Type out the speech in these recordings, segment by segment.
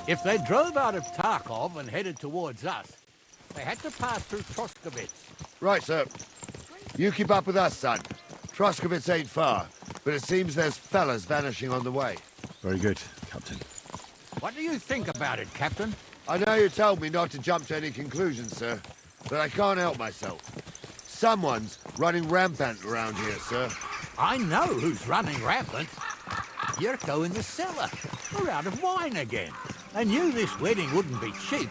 If they drove out of Tarkov and headed towards us, they had to pass through Troskovitz. Right, sir. You keep up with us, son. Troskovitz ain't far, but it seems there's fellas vanishing on the way. Very good, Captain. What do you think about it, Captain? I know you told me not to jump to any conclusions, sir, but I can't help myself. Someone's running rampant around here, sir. I know who's running rampant. Yurko in the cellar. We're out of wine again. I knew this wedding wouldn't be cheap,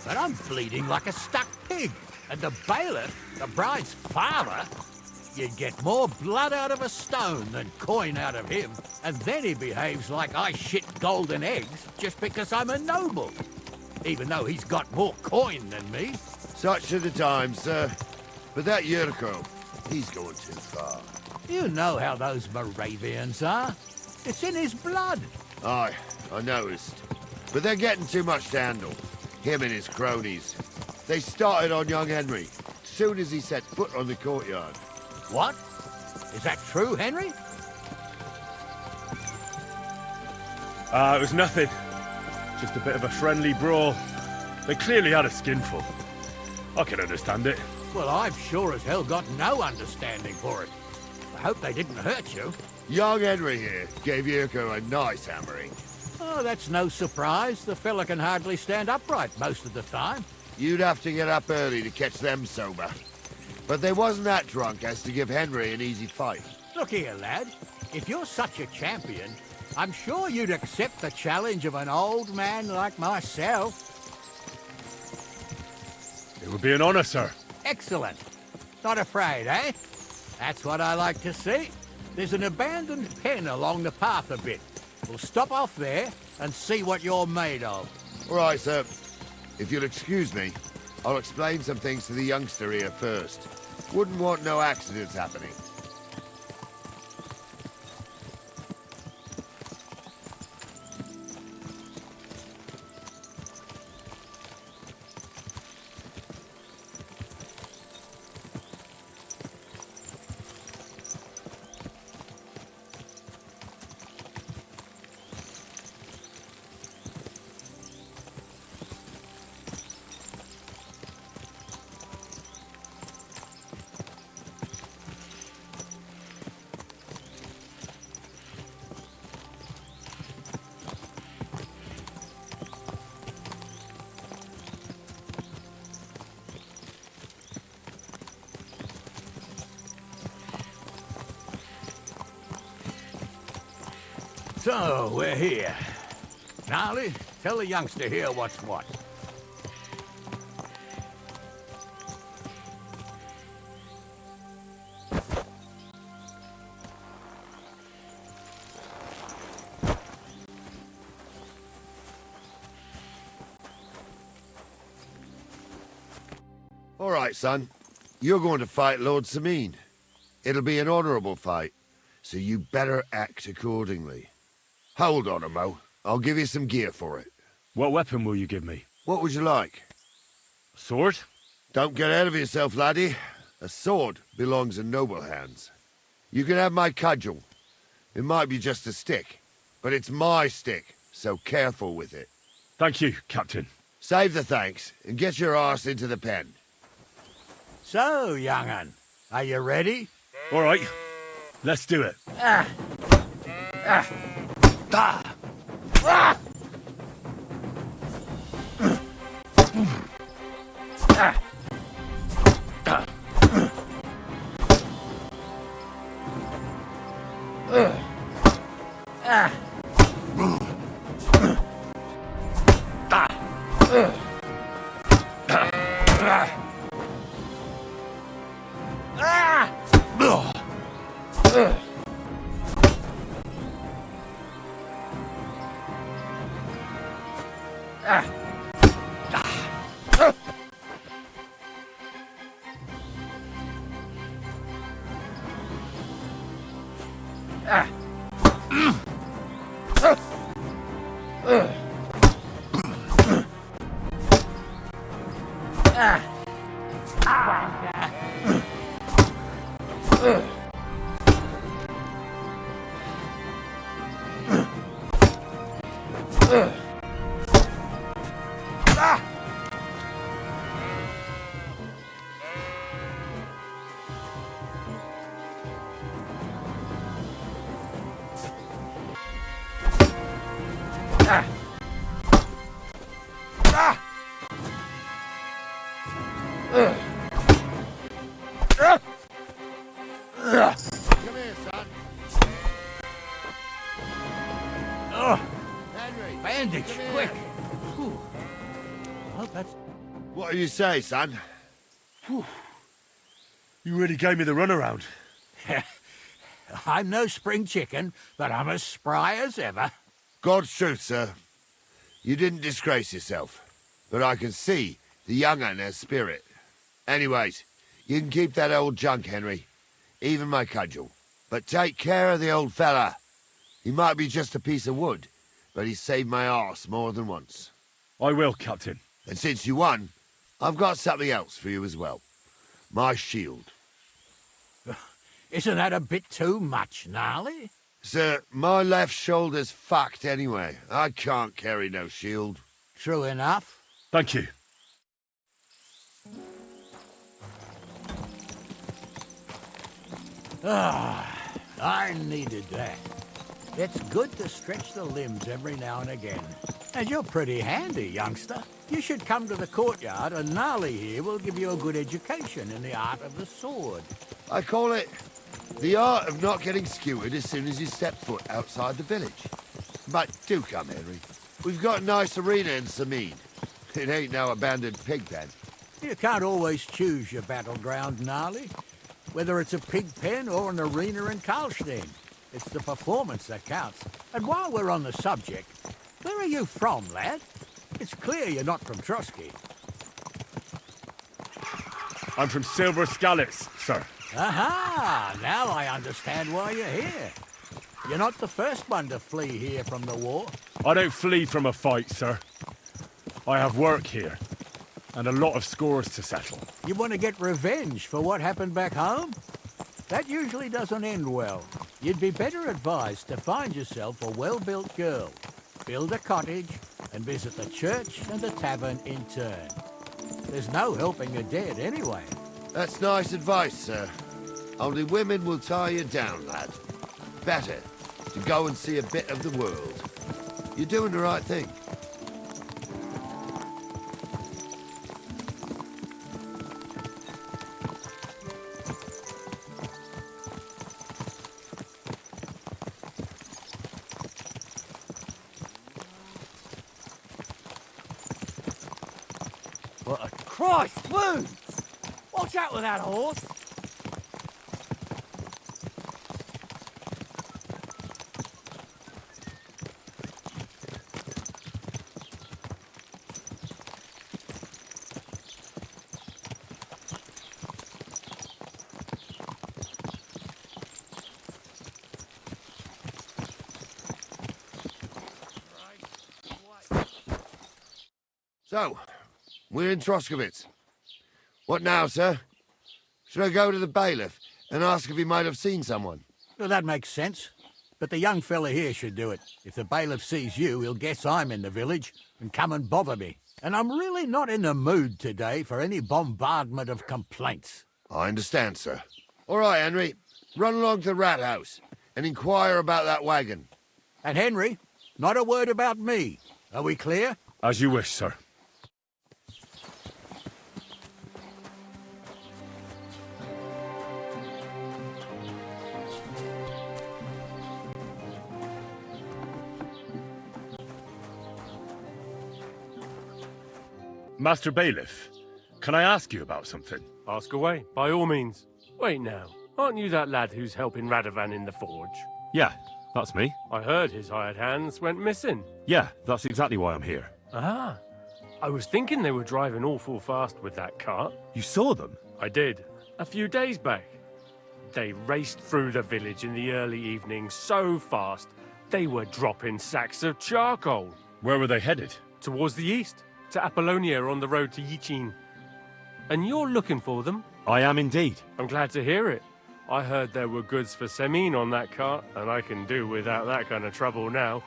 but I'm bleeding like a stuck pig. And the bailiff, the bride's father, you'd get more blood out of a stone than coin out of him. And then he behaves like I shit golden eggs just because I'm a noble. Even though he's got more coin than me. Such are the times, sir. But that Yurko, he's going too far. You know how those Moravians are. It's in his blood. Aye, I noticed. But they're getting too much to handle. Him and his cronies. They started on young Henry, soon as he set foot on the courtyard. What? Is that true, Henry? It was nothing. Just a bit of a friendly brawl. They clearly had a skinful. I can understand it. Well, I've sure as hell got no understanding for it. I hope they didn't hurt you. Young Henry here gave Yurko a nice hammering. Oh, that's no surprise. The fella can hardly stand upright most of the time. You'd have to get up early to catch them sober. But they wasn't that drunk as to give Henry an easy fight. Look here, lad. If you're such a champion, I'm sure you'd accept the challenge of an old man like myself. It would be an honor, sir. Excellent. Not afraid, eh? That's what I like to see. There's an abandoned pen along the path a bit. We'll stop off there and see what you're made of. All right, sir. If you'll excuse me, I'll explain some things to the youngster here first. Wouldn't want no accidents happening. So, we're here. Gnarly, tell the youngster here what's what. All right, son. You're going to fight Lord Sameen. It'll be an honorable fight, so you better act accordingly. Hold on, Mo. I'll give you some gear for it. What weapon will you give me? What would you like? A sword? Don't get ahead of yourself, laddie. A sword belongs in noble hands. You can have my cudgel. It might be just a stick, but it's my stick, so careful with it. Thank you, Captain. Save the thanks, and get your arse into the pen. So, young'un, are you ready? All right, let's do it. bandage, quick. Whew. Well, that's... What do you say, son? You really gave me the runaround. I'm no spring chicken, but I'm as spry as ever. God's truth, sir. You didn't disgrace yourself, but I can see the young un has spirit. Anyways, you can keep that old junk, Henry. Even my cudgel. But take care of the old fella. He might be just a piece of wood, but he saved my arse more than once. I will, Captain. And since you won, I've got something else for you as well. My shield. Isn't that a bit too much, Gnarly? Sir, my left shoulder's fucked anyway. I can't carry no shield. True enough. Thank you. I needed that. It's good to stretch the limbs every now and again. And you're pretty handy, youngster. You should come to the courtyard, and Gnarly here will give you a good education in the art of the sword. I call it the art of not getting skewered as soon as you step foot outside the village. But do come, Henry. We've got a nice arena in Sameen. It ain't no abandoned pig pen. You can't always choose your battleground, Gnarly. Whether it's a pig pen or an arena in Karlstein. It's the performance that counts. And while we're on the subject, where are you from, lad? It's clear you're not from Trotsky. I'm from Silver Scallops, sir. Aha! Now I understand why you're here. You're not the first one to flee here from the war. I don't flee from a fight, sir. I have work here, and a lot of scores to settle. You want to get revenge for what happened back home? That usually doesn't end well. You'd be better advised to find yourself a well-built girl, build a cottage, and visit the church and the tavern in turn. There's no helping a dead anyway. That's nice advice, sir. Only women will tie you down, lad. Better to go and see a bit of the world. You're doing the right thing. What a Christ, wounds! Watch out with that horse! So, we're in Troskowitz. What now, sir? Should I go to the bailiff and ask if he might have seen someone? Well, that makes sense. But the young fella here should do it. If the bailiff sees you, he'll guess I'm in the village and come and bother me. And I'm really not in the mood today for any bombardment of complaints. I understand, sir. All right, Henry. Run along to the rat house and inquire about that wagon. And Henry, not a word about me. Are we clear? As you wish, sir. Master Bailiff, can I ask you about something? Ask away, by all means. Wait now, aren't you that lad who's helping Radovan in the forge? Yeah, that's me. I heard his hired hands went missing. Yeah, that's exactly why I'm here. Ah, I was thinking they were driving awful fast with that cart. You saw them? I did, a few days back. They raced through the village in the early evening so fast, they were dropping sacks of charcoal. Where were they headed? Towards the east, to Apollonia on the road to Yichin. And you're looking for them? I am indeed. I'm glad to hear it. I heard there were goods for Semine on that cart, and I can do without that kind of trouble now.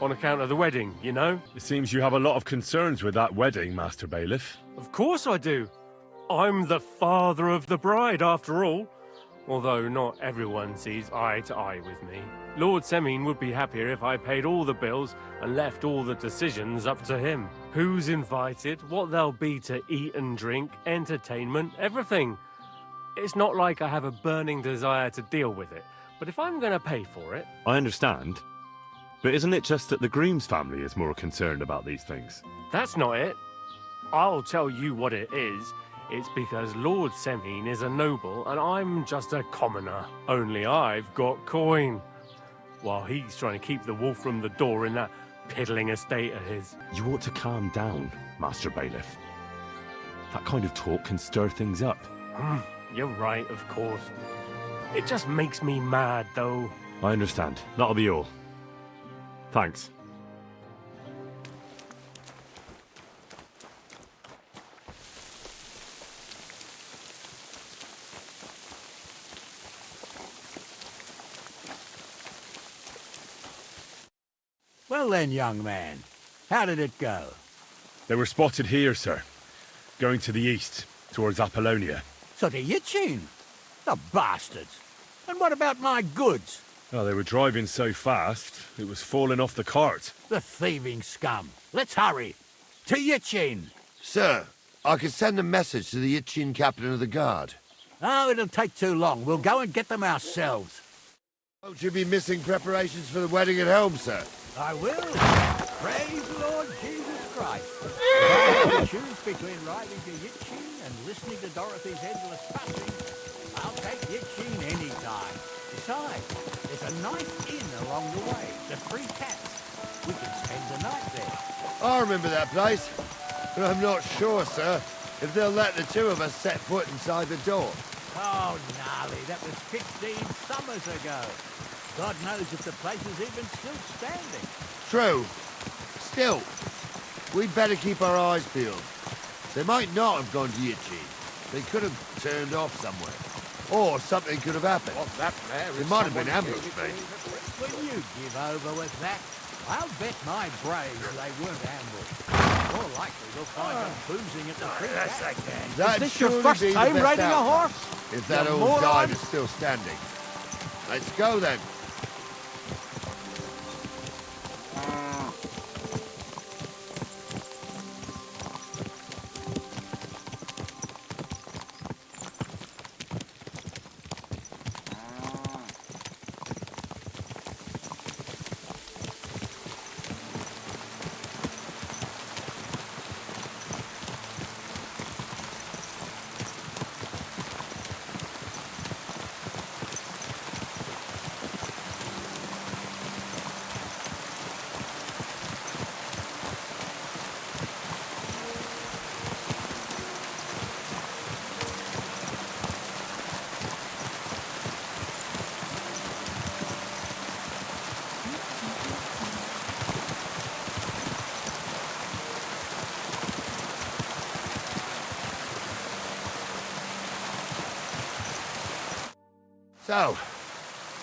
On account of the wedding, you know? It seems you have a lot of concerns with that wedding, Master Bailiff. Of course I do. I'm the father of the bride, after all. Although not everyone sees eye to eye with me. Lord Semine would be happier if I paid all the bills and left all the decisions up to him. Who's invited, what there'll be to eat and drink, entertainment, everything. It's not like I have a burning desire to deal with it, but if I'm going to pay for it... I understand. But isn't it just that the groom's family is more concerned about these things? That's not it. I'll tell you what it is. It's because Lord Semine is a noble and I'm just a commoner. Only I've got coin. While he's trying to keep the wolf from the door in that piddling estate of his. You ought to calm down, Master Bailiff. That kind of talk can stir things up. You're right, of course. It just makes me mad, though. I understand. That'll be all. Thanks. Well then, young man, how did it go? They were spotted here, sir. Going to the east, towards Apollonia. So to Yitchin? The bastards! And what about my goods? Oh, they were driving so fast, it was falling off the cart. The thieving scum. Let's hurry. To Yitchin! Sir, I could send a message to the Itchin captain of the guard. Oh, it'll take too long. We'll go and get them ourselves. Won't you be missing preparations for the wedding at home, sir? I will. Praise the Lord Jesus Christ. If I choose between riding to Yitchin and listening to Dorothy's endless fussing, I'll take Yitchin any time. Besides, there's a nice inn along the way, the Three Cats. We can spend the night there. I remember that place, but I'm not sure, sir, if they'll let the two of us set foot inside the door. Oh, gnarly, that was 15 summers ago. God knows if the place is even still standing. True. Still, we'd better keep our eyes peeled. They might not have gone to Yitchin. They could have turned off somewhere. Or something could have happened. It might have been ambushed, mate. Will you give over with that? I'll bet my brains they weren't ambushed. More likely we'll find them boozing at the Three Cats. That Is this your surely first be the time best riding a outcome, horse? If that You old moron. guide is still standing. Let's go then. So,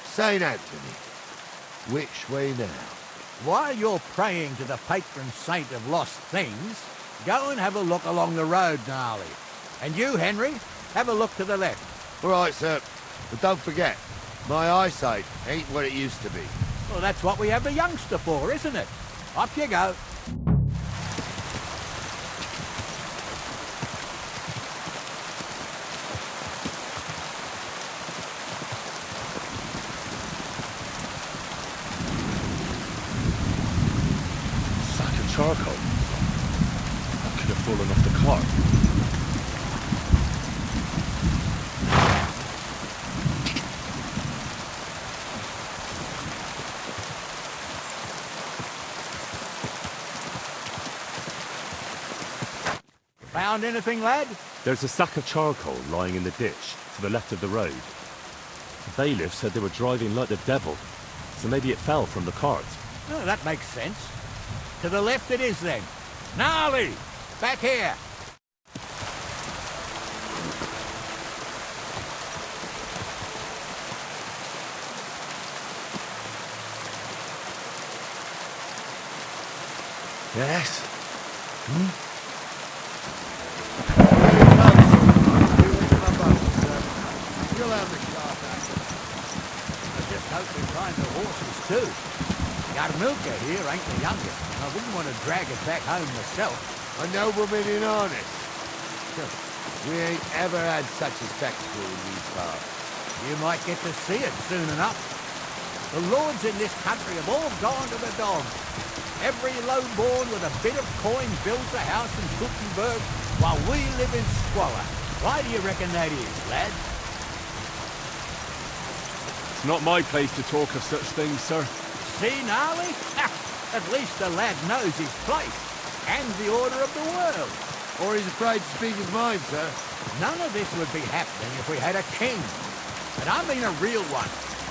St. Anthony, which way now? While you're praying to the patron saint of lost things, go and have a look along the road, Gnarly. And you, Henry, have a look to the left. All right, sir. But don't forget, my eyesight ain't what it used to be. Well, that's what we have the youngster for, isn't it? Off you go. Sack of charcoal. That could have fallen off the cart. Found anything, lad? There's a sack of charcoal lying in the ditch to the left of the road. The bailiff said they were driving like the devil, so maybe it fell from the cart. Oh, that makes sense. To the left it is, then. Gnarly! Back here! Yes? You'll have the car back. I just hope we find the horses, too. Yarmilka here ain't the youngest. I wouldn't want to drag it back home myself. A nobleman in harness. We ain't ever had such a spectacle in these parts. You might get to see it soon enough. The lords in this country have all gone to the dogs. Every lowborn with a bit of coin builds a house in Gutenberg while we live in squalor. Why do you reckon that is, lad? It's not my place to talk of such things, sir. See, Gnarly? At least the lad knows his place and the order of the world. Or he's afraid to speak his mind, sir. None of this would be happening if we had a king. And I mean a real one,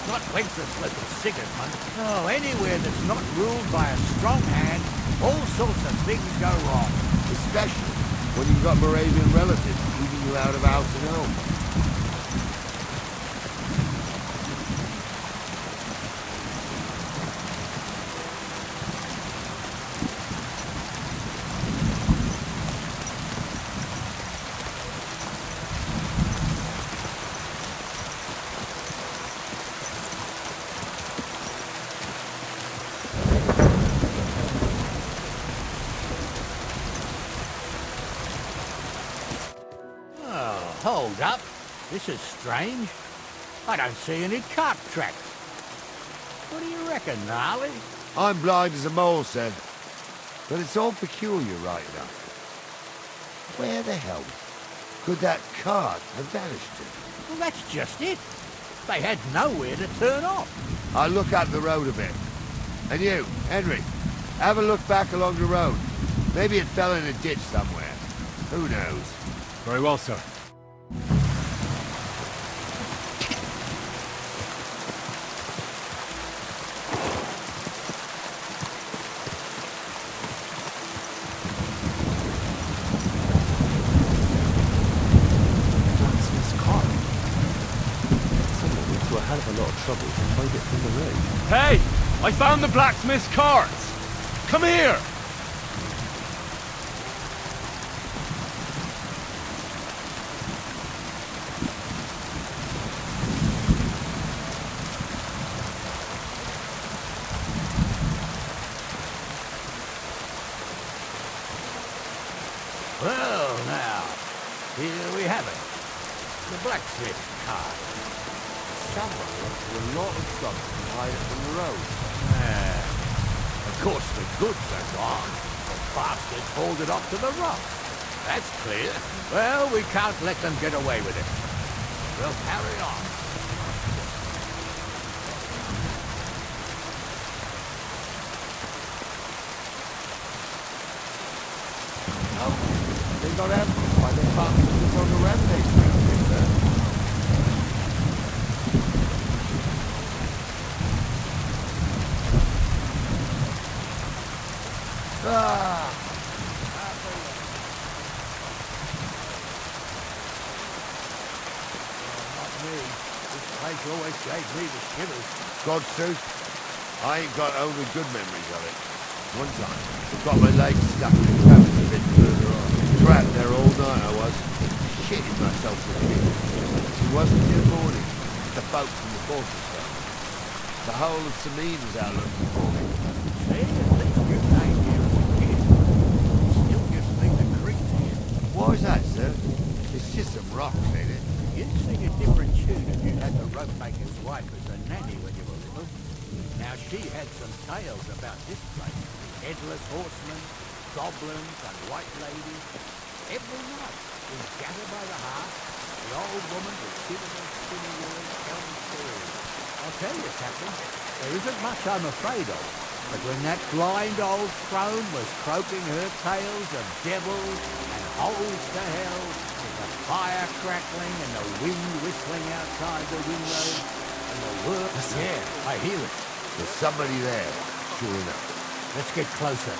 not Wenceslas or Sigismund. No, anywhere that's not ruled by a strong hand, all sorts of things go wrong. Especially when you've got Moravian relatives keeping you out of house and home. Hold up. This is strange. I don't see any cart tracks. What do you reckon, Gnarly? I'm blind as a mole, sir. But it's all peculiar right enough. Where the hell could that cart have vanished to? Well, that's just it. They had nowhere to turn off. I'll look up the road a bit. And you, Henry, have a look back along the road. Maybe it fell in a ditch somewhere. Who knows? Very well, sir. Trouble to find it from the road. Hey! I found the blacksmith's carts! Come here! Well, now, here we have it. The blacksmith cart. Someone went to a lot of trouble to hide it from the road. Of course the goods are gone. The bastards hauled it off to the rock. That's clear. Well, we can't let them get away with it. We'll carry on. Oh, they got ambushed by the bastards on the rampage round here, sir. Ah! Not me. This place always gave me the shivers. God's truth, I ain't got only good memories of it. One time, I got my leg stuck in a cabin a bit further on. Trapped there all night I was, shitting myself with fear. It wasn't till morning, the boat from the fortress though. The whole of Sameen was out looking for me. See, at least you came here as a kid. It still gives me the creeps here. Why's that, sir? It's just some rocks, ain't it? You'd sing a different tune if you had the ropemaker's wife as a nanny when you were little. Now, she had some tales about this place. Headless horsemen, goblins, and white ladies. Every night, we gather by the hearth, the old woman would sit in her spinning wheel telling stories. I'll tell you, Captain, there isn't much I'm afraid of. But when that blind old crone was croaking her tales of devils and holes to hell, with the fire crackling and the wind whistling outside the window, and the work... Yeah, I hear it. There's somebody there, sure enough. Let's get closer.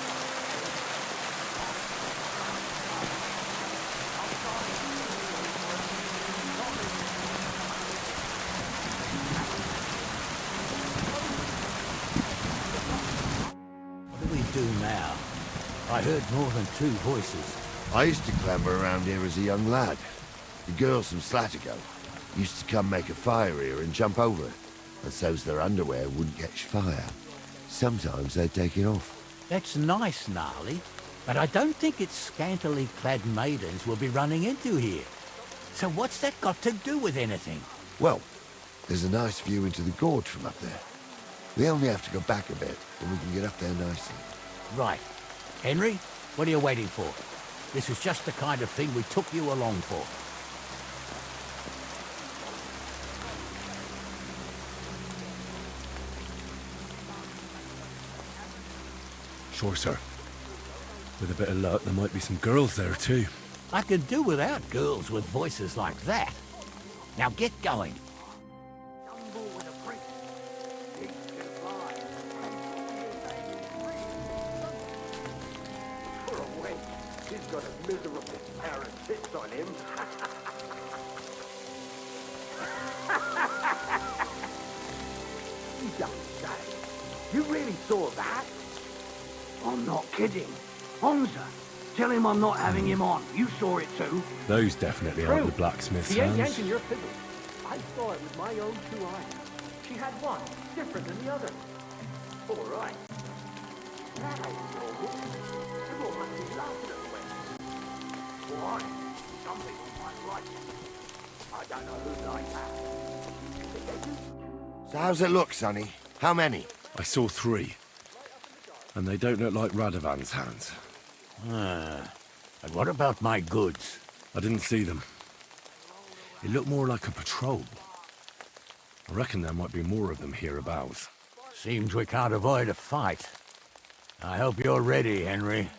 What do we do now? I heard more than two voices. I used to clamber around here as a young lad. The girls from Slattergo used to come make a fire here and jump over it, and so's their underwear wouldn't catch fire. Sometimes they'd take it off. That's nice, Gnarly, but I don't think it's scantily clad maidens we'll be running into here. So what's that got to do with anything? Well, there's a nice view into the gorge from up there. We only have to go back a bit, and we can get up there nicely. Right. Henry, what are you waiting for? This is just the kind of thing we took you along for. Sure, sir. With a bit of luck, there might be some girls there, too. I could do without girls with voices like that. Now get going. He's got a miserable pair of tits on him. You don't say. You really saw that? I'm not kidding. Hamza, tell him I'm not having him on. You saw it too. Those definitely aren't the blacksmith's He ain't hands. yanking your fiddle. I saw it with my own 2 eyes. She had one, different than the other. All right. That ain't normal. Everyone must be laughing at the way. Why? Some people might like it. I don't know who like that. So how's it look, Sonny? How many? I saw 3. And they don't look like Radovan's hands. And what about my goods? I didn't see them. It looked more like a patrol. I reckon there might be more of them hereabouts. Seems we can't avoid a fight. I hope you're ready, Henry.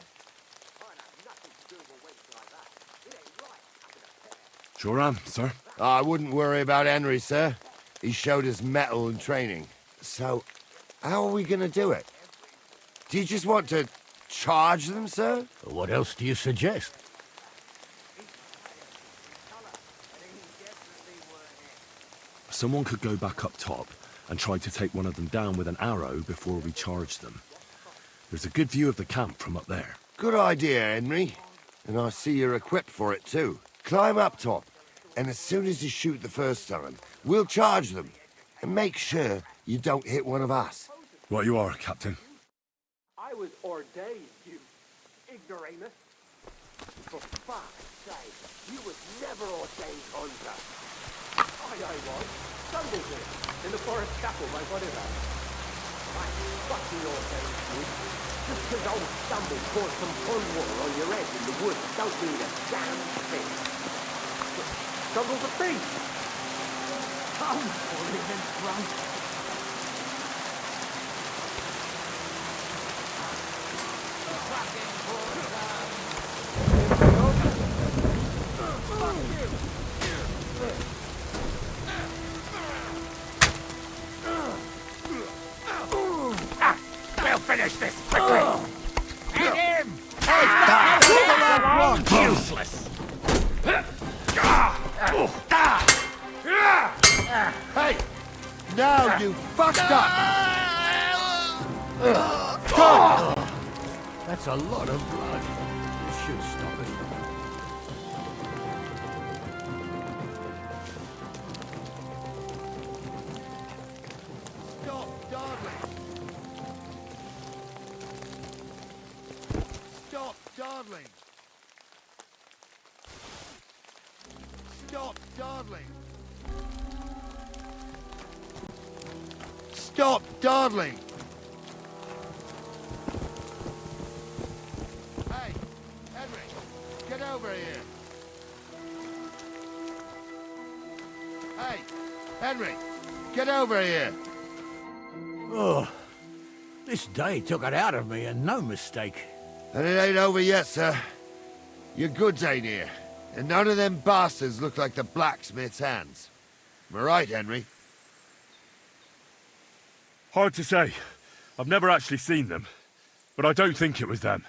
Sure am, sir. I wouldn't worry about Henry, sir. He showed us mettle and training. So, how are we gonna do it? Do you just want to charge them, sir? What else do you suggest? Someone could go back up top and try to take one of them down with an arrow before we charge them. There's a good view of the camp from up there. Good idea, Henry. And I see you're equipped for it, too. Climb up top, and as soon as you shoot the first time, we'll charge them. And make sure you don't hit one of us. Right you are, Captain. I was ordained, you ignoramus. For fuck's sake, you was never ordained, Hamza. I was. Stumbled in the forest chapel by whatever. I fucking ordained you. Just because old Stumble poured some pond water on your head in the woods don't mean a damn thing. Stumble's a thief. Come, falling and drunk. We'll finish this quickly! Hit him! Useless! Hey! Now you fucked up! That's a lot of blood. This should stop it. Stop, darling! Stop, darling! Stop, darling! Stop, darling! Hey, Henry, get over here. Hey, Henry, get over here. Oh, this day took it out of me, and no mistake. And it ain't over yet, sir. Your goods ain't here. And none of them bastards look like the blacksmith's hands. Am I right, Henry? Hard to say. I've never actually seen them. But I don't think it was them.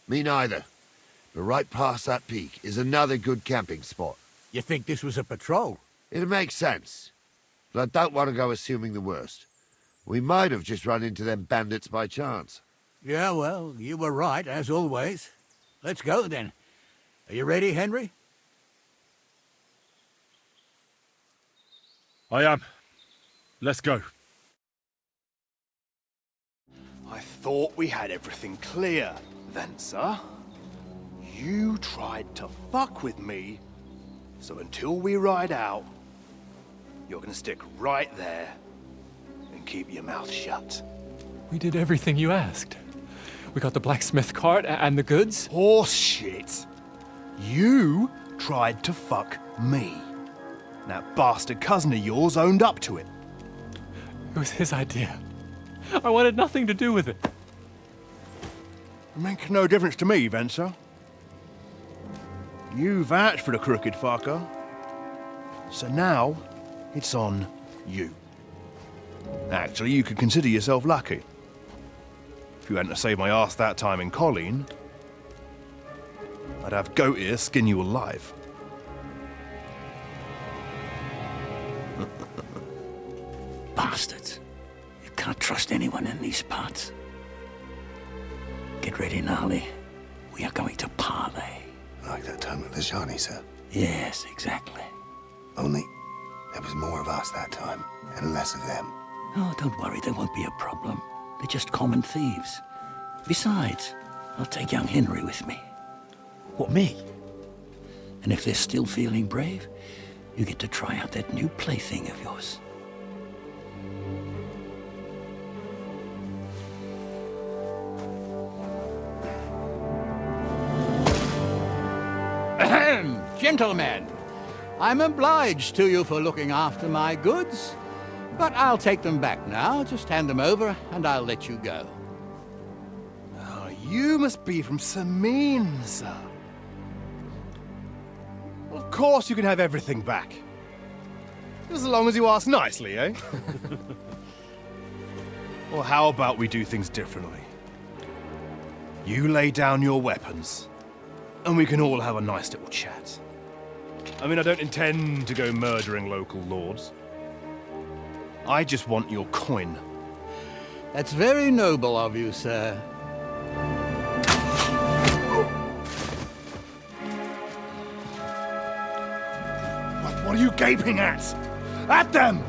Me neither. But right past that peak is another good camping spot. You think this was a patrol? It makes sense. But I don't want to go assuming the worst. We might have just run into them bandits by chance. Yeah, well, you were right, as always. Let's go, then. Are you ready, Henry? I am. Let's go. I thought we had everything clear, then, sir. You tried to fuck with me, so until we ride out, you're gonna stick right there and and keep your mouth shut. We did everything you asked. We got the blacksmith cart and the goods. Horse shit. You tried to fuck me. That bastard cousin of yours owned up to it. It was his idea. I wanted nothing to do with it. It makes no difference to me, Venser. You vouched for the crooked fucker. So now, it's on you. Actually, you could consider yourself lucky. If you hadn't to save my ass that time in Colleen, I'd have goat ear skin you alive. Bastards. You can't trust anyone in these parts. Get ready, Gnarly. We are going to parley. Like that time with the Johnny, sir. Yes, exactly. Only there was more of us that time, and less of them. Oh, don't worry, there won't be a problem. They're just common thieves. Besides, I'll take young Henry with me. What, me? And if they're still feeling brave, you get to try out that new plaything of yours. Ahem, gentlemen, I'm obliged to you for looking after my goods, but I'll take them back now. Just hand them over and I'll let you go. Oh, you must be from Samin, sir. Of course you can have everything back. Just as long as you ask nicely, eh? Well, how about we do things differently? You lay down your weapons, and we can all have a nice little chat. I mean, I don't intend to go murdering local lords. I just want your coin. That's very noble of you, sir. What are you gaping at? At them!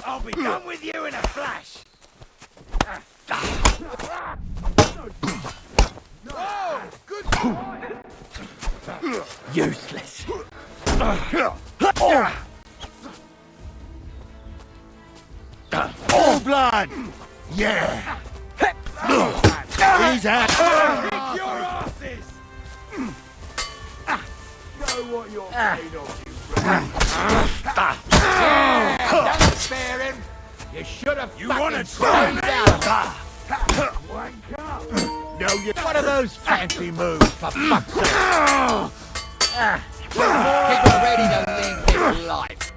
I'll be done with you in a flash. Useless. All blood! Yeah! He's out! Kick your asses! Show what you're made of, Don't spare him. You should have wanna try down. No, you... What are those fancy moves, for fuck's sake? People ready to leave this life.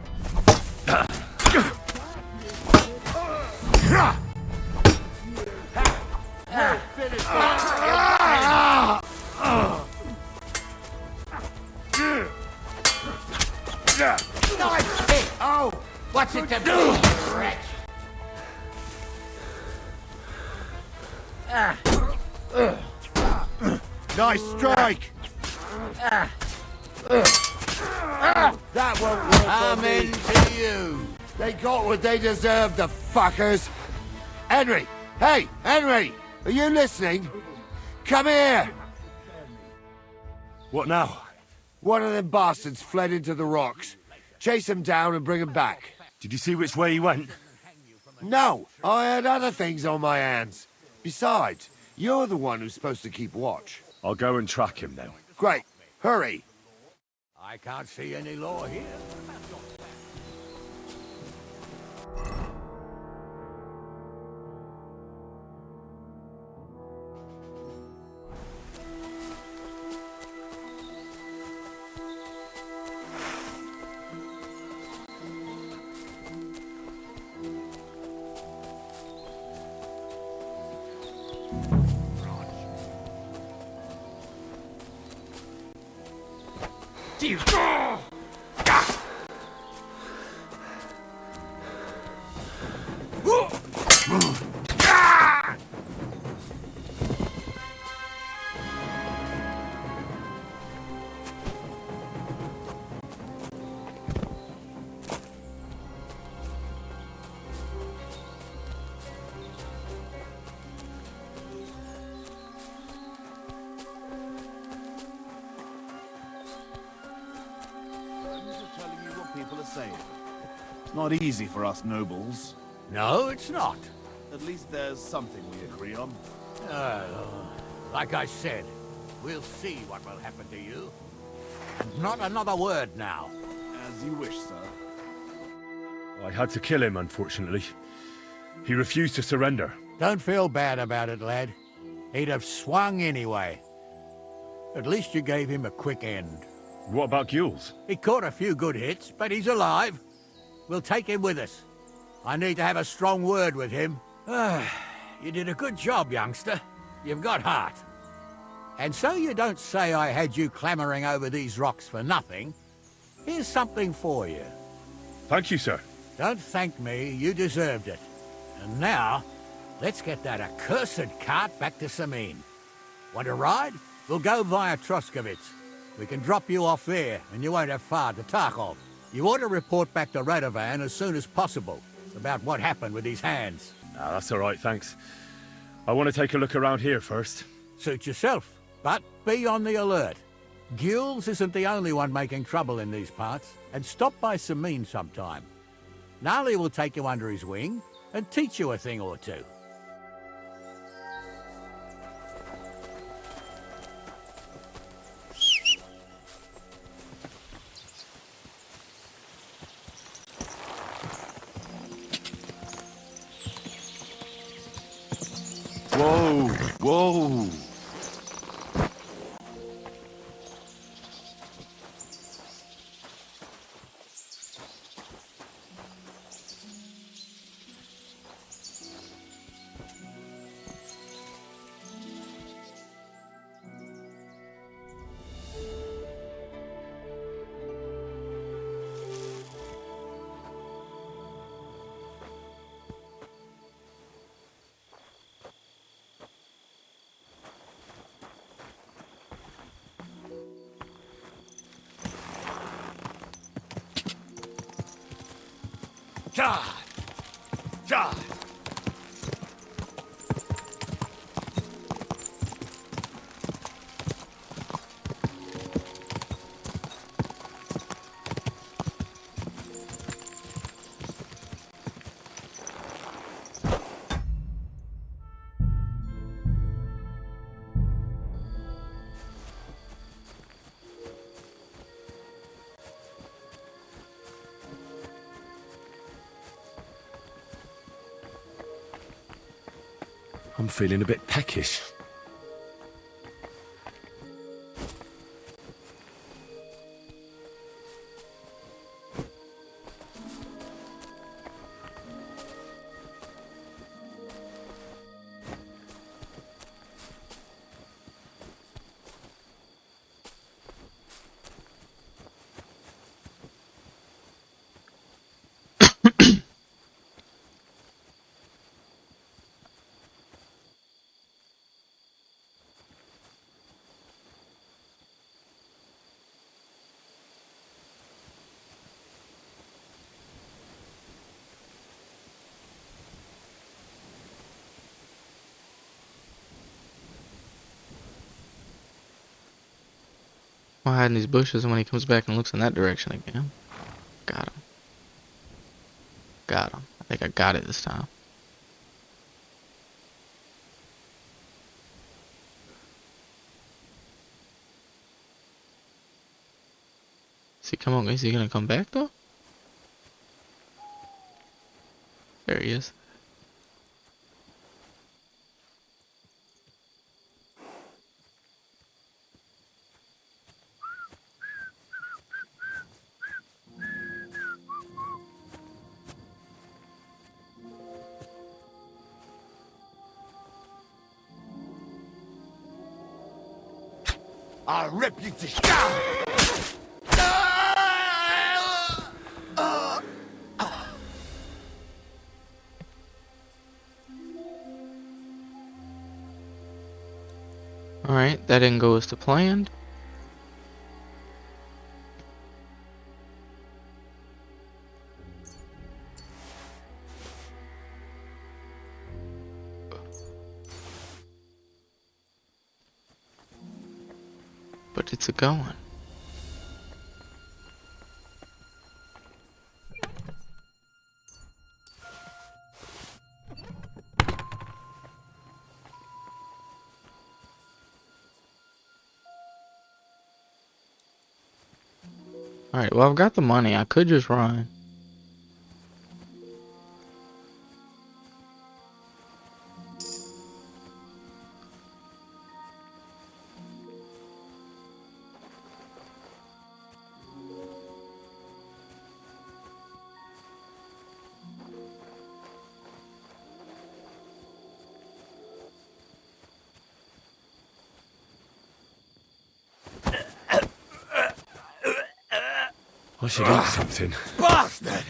Nice kick. Oh, what's it to be, you wretch? Nice strike! That won't work on me. Amen to you. They got what they deserved, the fuckers. Henry! Hey, Henry! Are you listening? Come here! What now? One of them bastards fled into the rocks. Chase him down and bring him back. Did you see which way he went? No, I had other things on my hands. Besides, you're the one who's supposed to keep watch. I'll go and track him then. Great. Hurry. I can't see any law here. saying. It's not easy for us nobles. No, it's not. At least there's something we agree on. Like I said, we'll see what will happen to you. And not another word now. As you wish, sir. I had to kill him, unfortunately. He refused to surrender. Don't feel bad about it, lad. He'd have swung anyway. At least you gave him a quick end. What about Gules? He caught a few good hits, but he's alive. We'll take him with us. I need to have a strong word with him. You did a good job, youngster. You've got heart. And so you don't say I had you clambering over these rocks for nothing. Here's something for you. Thank you, sir. Don't thank me, you deserved it. And now, let's get that accursed cart back to Sameen. Want to ride? We'll go via Troskovitz. We can drop you off there, and you won't have far to Tarkov. You ought to report back to Radovan as soon as possible about what happened with these hands. That's all right, thanks. I want to take a look around here first. Suit yourself, but be on the alert. Gules isn't the only one making trouble in these parts, and stop by Sameen sometime. Gnarly will take you under his wing and teach you a thing or two. Whoa! Whoa! God! God! I'm feeling a bit peckish. I'll hide in these bushes, and when he comes back and looks in that direction again. Got him. Got him. I think I got it this time. Come on, is he gonna come back though? There he is. I'll rip you to shit! Alright, that didn't go as to planned. But it's a going. Alright, well, I've got the money. I could just run. I should eat something. Bastard!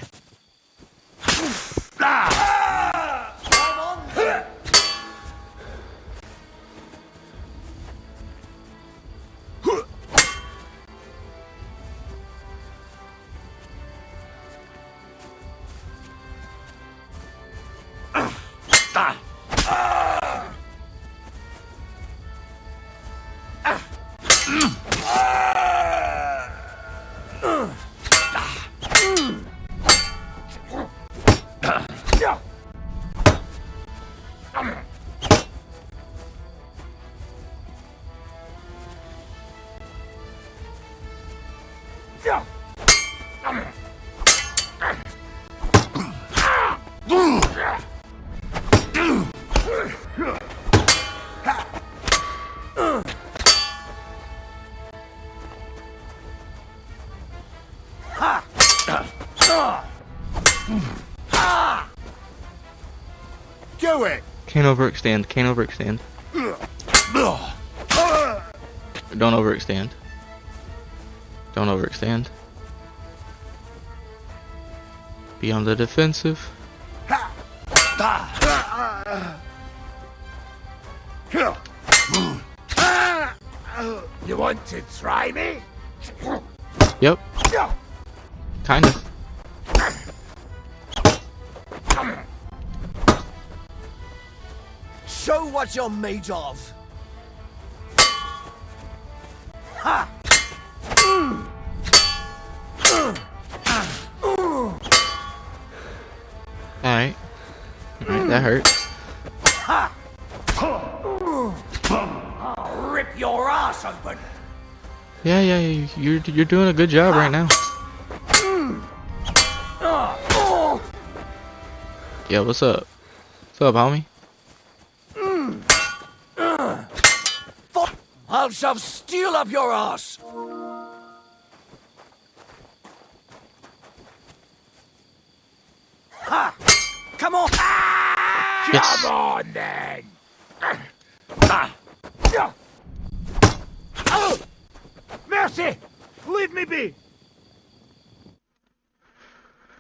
Do it! Can't overextend. Can't overextend. Don't overextend. Don't overextend. Be on the defensive. You want to try me? Yep. Kind of. Show what you're made of. Ha! Alright. Alright, that hurts. I'll rip your ass open. Yeah, you're doing a good job right now. Yeah, what's up? What's up, homie? I'll shove steel up your ass. Ha! Come on! Yes. Come on then! Mercy! Leave me be!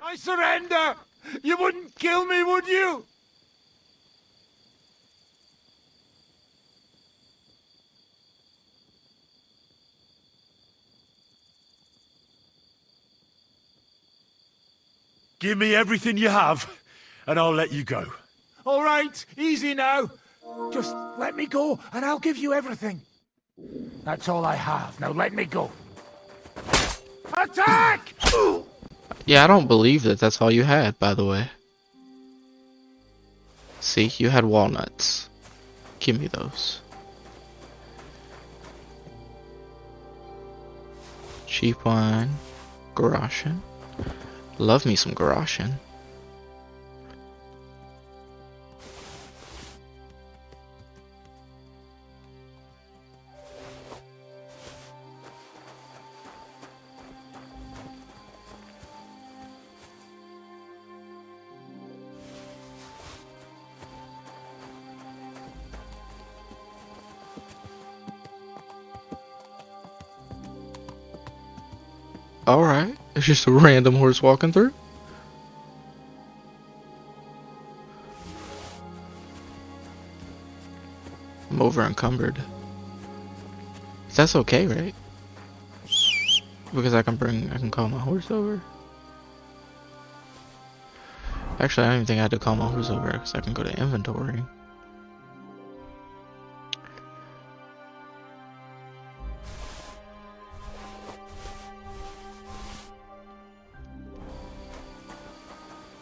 I surrender! You wouldn't kill me, would you? Give me everything you have, and I'll let you go. All right, easy now. Just let me go, and I'll give you everything. That's all I have. Now let me go. Attack! Yeah, I don't believe that that's all you had, by the way. See, you had walnuts. Give me those. Cheap wine. Garashin. Love me some Garashin. Alright, it's just a random horse walking through. I'm over encumbered. That's okay, right? Because I can call my horse over. Actually, I don't even think I had to call my horse over because I can go to inventory.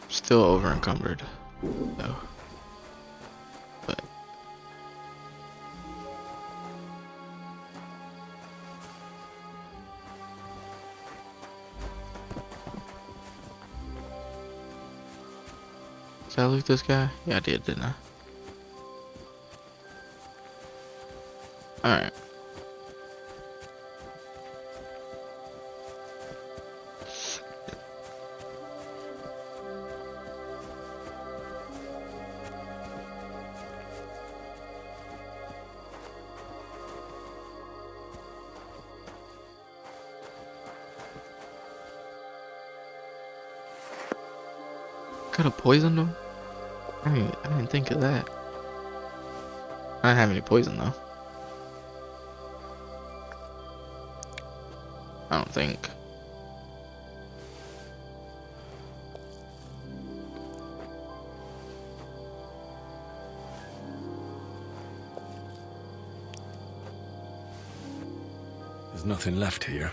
Still over encumbered, though. But Did I loot this guy? Yeah, I did, didn't I? Alright. Could have poisoned him? I didn't think of that. I didn't have any poison though. I don't think. There's nothing left here.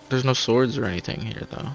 There's no swords or anything here though.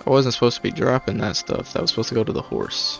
I wasn't supposed to be dropping that stuff. That was supposed to go to the horse.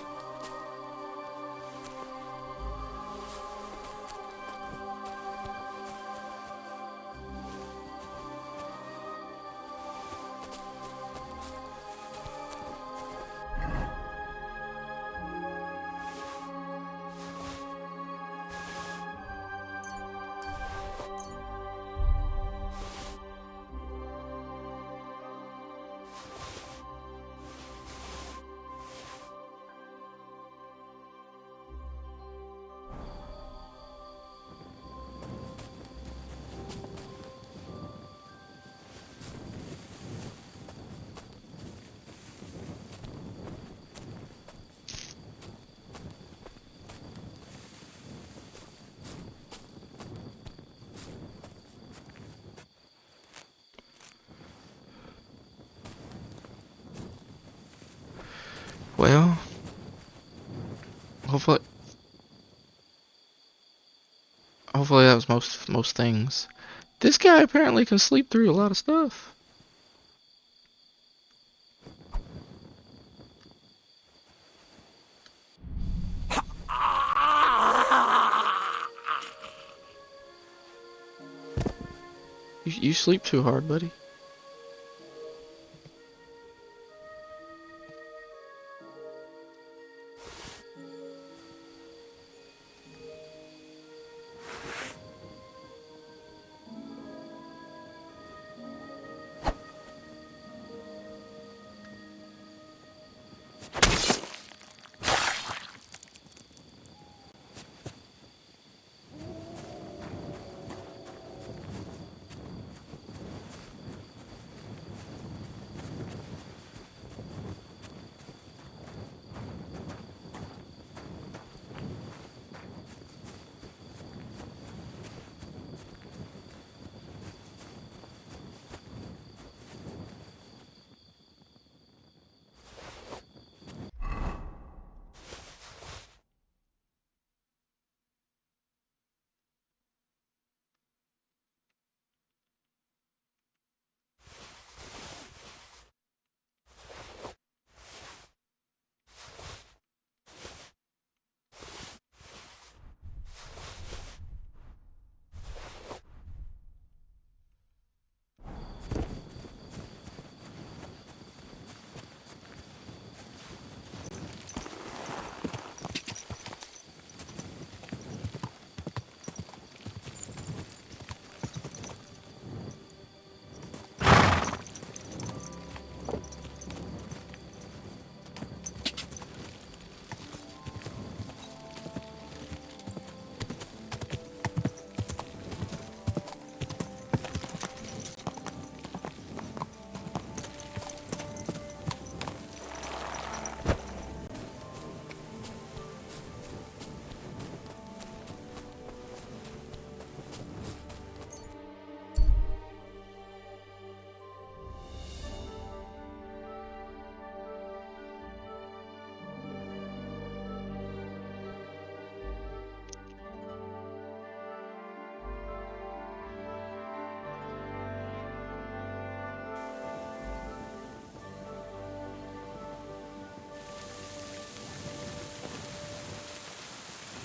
Well, hopefully that was most things. This guy apparently can sleep through a lot of stuff. You sleep too hard, buddy.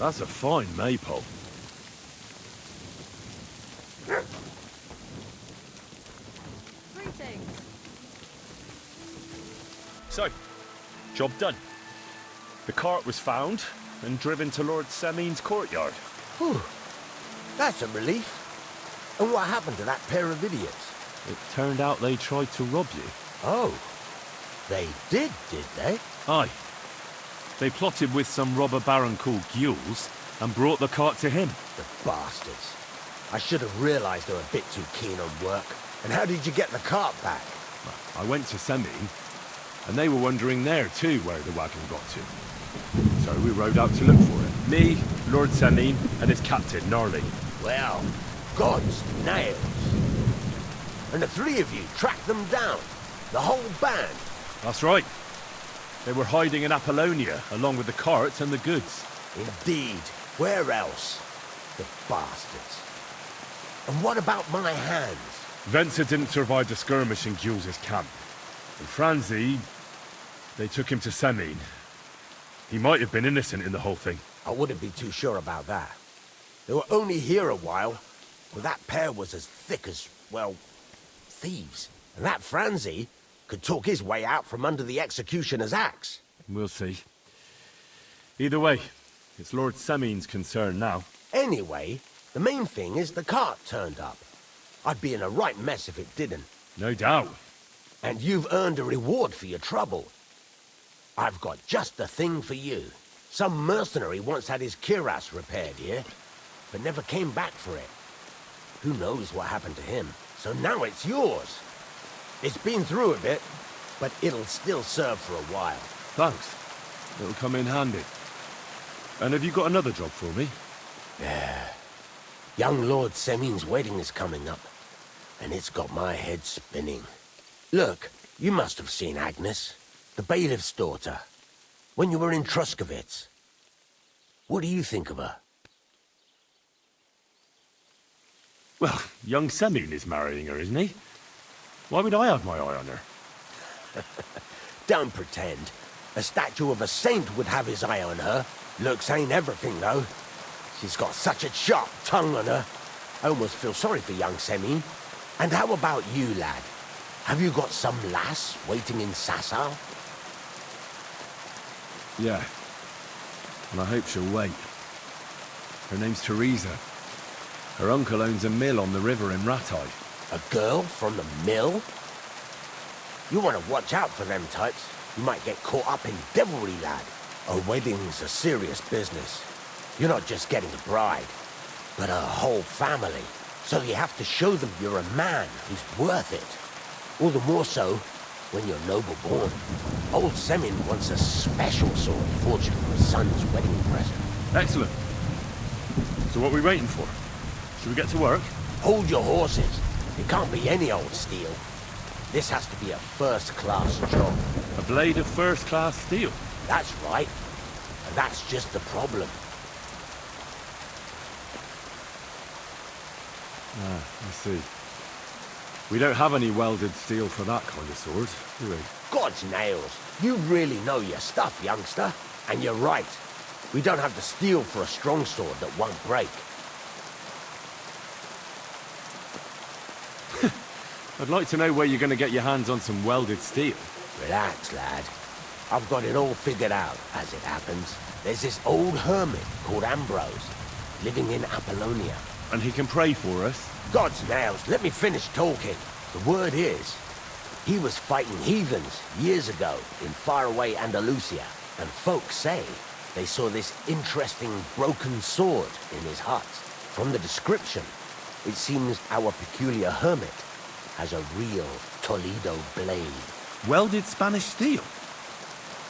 That's a fine maypole. Greetings. So, job done. The cart was found and driven to Lord Semin's courtyard. Whew. That's a relief. And what happened to that pair of idiots? It turned out they tried to rob you. Oh. They did they? Aye. They plotted with some robber baron called Gules and brought the cart to him. The bastards. I should have realized they were a bit too keen on work. And how did you get the cart back? I went to Semin, and they were wondering there too where the wagon got to. So we rode out to look for it. Me, Lord Semin, and his captain, Gnarly. Well, God's nails. And the three of you tracked them down. The whole band. That's right. They were hiding in Apollonia, along with the cart and the goods. Indeed. Where else? The bastards. And what about my hands? Venser didn't survive the skirmish in Gules' camp. And Franzi, they took him to Semin. He might have been innocent in the whole thing. I wouldn't be too sure about that. They were only here a while, but that pair was as thick as, well, thieves. And that Franzi could talk his way out from under the executioner's axe. We'll see. Either way, it's Lord Semin's concern now. Anyway, the main thing is the cart turned up. I'd be in a right mess if it didn't. No doubt. And you've earned a reward for your trouble. I've got just the thing for you. Some mercenary once had his cuirass repaired here, but never came back for it. Who knows what happened to him? So now it's yours. It's been through a bit, but it'll still serve for a while. Thanks. It'll come in handy. And have you got another job for me? Yeah. Young Lord Semin's wedding is coming up, and it's got my head spinning. Look, you must have seen Agnes, the bailiff's daughter, when you were in Truskovitz. What do you think of her? Well, young Semin is marrying her, isn't he? Why would I have my eye on her? Don't pretend. A statue of a saint would have his eye on her. Looks ain't everything, though. She's got such a sharp tongue on her. I almost feel sorry for young Semin. And how about you, lad? Have you got some lass waiting in Sasau? Yeah. And I hope she'll wait. Her name's Teresa. Her uncle owns a mill on the river in Ratai. A girl from the mill? You want to watch out for them types. You might get caught up in devilry, lad. A wedding's a serious business. You're not just getting a bride, but a whole family. So you have to show them you're a man who's worth it. All the more so when you're noble born. Old Semin wants a special sort of fortune for his son's wedding present. Excellent. So what are we waiting for? Should we get to work? Hold your horses. It can't be any old steel. This has to be a first-class job. A blade of first-class steel? That's right. And that's just the problem. Ah, I see. We don't have any welded steel for that kind of sword, do we? God's nails. You really know your stuff, youngster. And you're right. We don't have the steel for a strong sword that won't break. I'd like to know where you're going to get your hands on some welded steel. Relax, lad. I've got it all figured out, as it happens. There's this old hermit called Ambrose, living in Apollonia. And he can pray for us? God's nails, let me finish talking. The word is, he was fighting heathens years ago in faraway Andalusia, and folks say they saw this interesting broken sword in his hut. From the description, it seems our peculiar hermit has a real Toledo blade. Welded Spanish steel?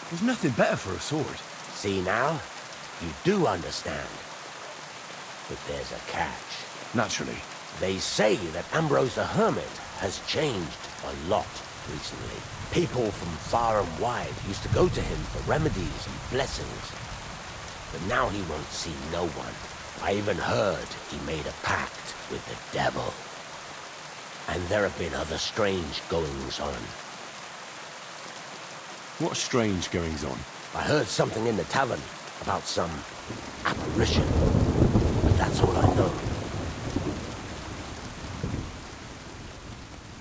There's nothing better for a sword. See now? You do understand. But there's a catch. Naturally. They say that Ambrose the Hermit has changed a lot recently. People from far and wide used to go to him for remedies and blessings. But now he won't see no one. I even heard he made a pact with the devil. And there have been other strange goings-on. What strange goings-on? I heard something in the tavern. about some apparition. But that's all I know.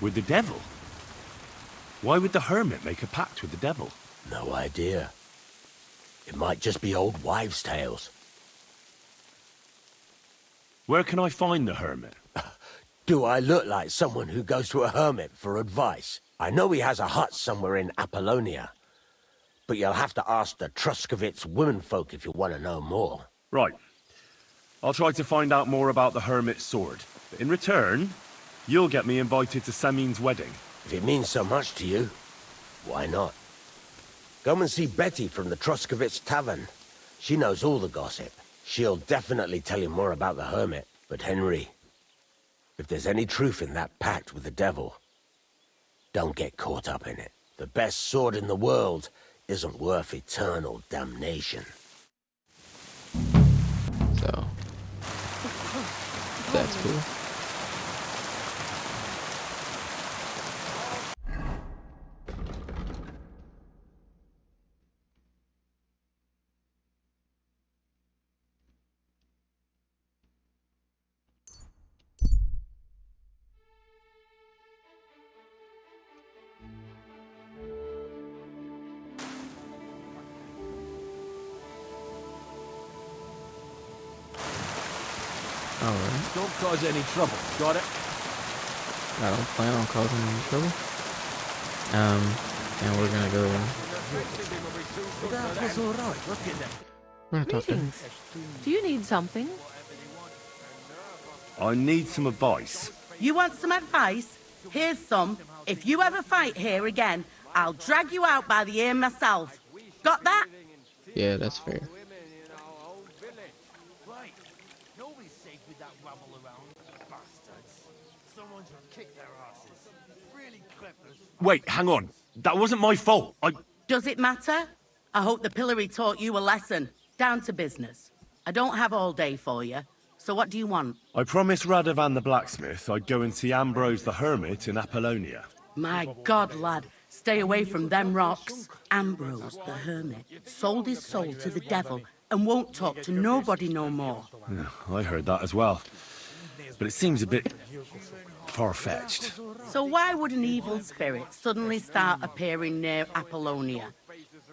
With the devil? Why would the hermit make a pact with the devil? No idea. It might just be old wives' tales. Where can I find the hermit? Do I look like someone who goes to a hermit for advice? I know he has a hut somewhere in Apollonia. But you'll have to ask the Truscovitz womenfolk if you want to know more. Right. I'll try to find out more about the hermit's sword. But in return, you'll get me invited to Semin's wedding. If it means so much to you, why not? Come and see Betty from the Truscovitz Tavern. She knows all the gossip. She'll definitely tell you more about the hermit. But Henry, if there's any truth in that pact with the devil, don't get caught up in it. The best sword in the world isn't worth eternal damnation. So, that's cool. Alright. Don't cause any trouble, got it? I don't plan on causing any trouble. And we're gonna go. That was alright, look at that. We're gonna talk to him. Greetings. Do you need something? I need some advice. You want some advice? Here's some. If you ever fight here again, I'll drag you out by the ear myself. Got that? Yeah, that's fair. Wait, hang on. That wasn't my fault. Does it matter? I hope the pillory taught you a lesson. Down to business. I don't have all day for you. So what do you want? I promised Radovan the blacksmith I'd go and see Ambrose the hermit in Apollonia. My God, lad. Stay away from them rocks. Ambrose the hermit sold his soul to the devil and won't talk to nobody no more. Yeah, I heard that as well. But it seems a bit far-fetched. So why would an evil spirit suddenly start appearing near Apollonia?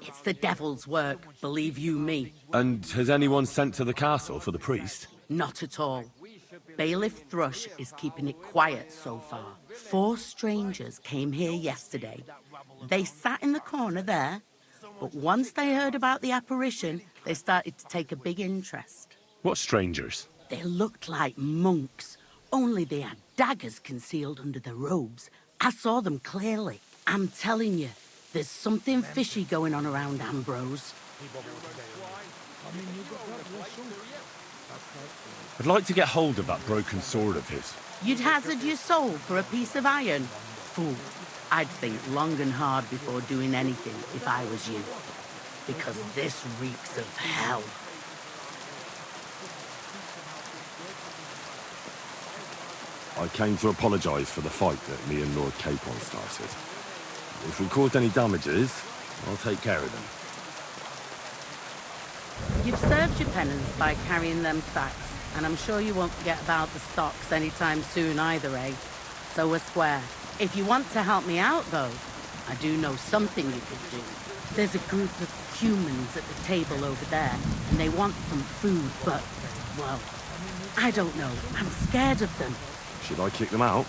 It's the devil's work, believe you me. And has anyone sent to the castle for the priest? Not at all. Bailiff Thrush is keeping it quiet so far. 4 strangers came here yesterday. They sat in the corner there, but once they heard about the apparition, they started to take a big interest. What strangers? They looked like monks, only they had daggers concealed under their robes. I saw them clearly. I'm telling you, there's something fishy going on around Ambrose. I'd like to get hold of that broken sword of his. You'd hazard your soul for a piece of iron? Fool. I'd think long and hard before doing anything if I was you. Because this reeks of hell. I came to apologise for the fight that me and Lord Capon started. If we caused any damages, I'll take care of them. You've served your penance by carrying them sacks, and I'm sure you won't forget about the stocks anytime soon either, eh? So we're square. If you want to help me out, though, I do know something you could do. There's a group of humans at the table over there, and they want some food, but, well, I don't know. I'm scared of them. Should I kick them out?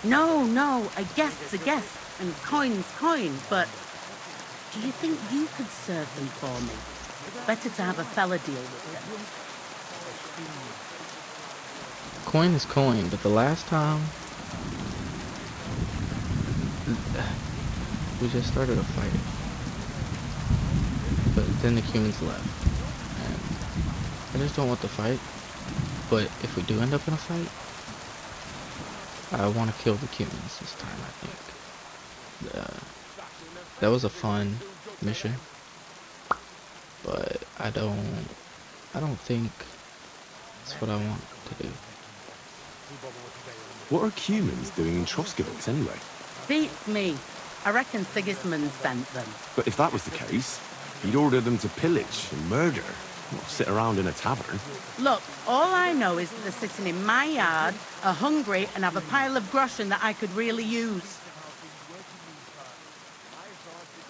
No, a guest's a guest, and coin's coin, but do you think you could serve them for me? Better to have a fella deal with them. Coin is coin, but the last time we just started a fight, but then the humans left, and I just don't want the fight. But if we do end up in a fight, I want to kill the humans this time. I think that was a fun mission, but I don't think that's what I want to do. What are humans doing in Troskovitz anyway? Beats me. I reckon Sigismund sent them. But if that was the case, he'd order them to pillage and murder. Not sit around in a tavern. Look, all I know is that they're sitting in my yard, are hungry, and have a pile of groschen that I could really use.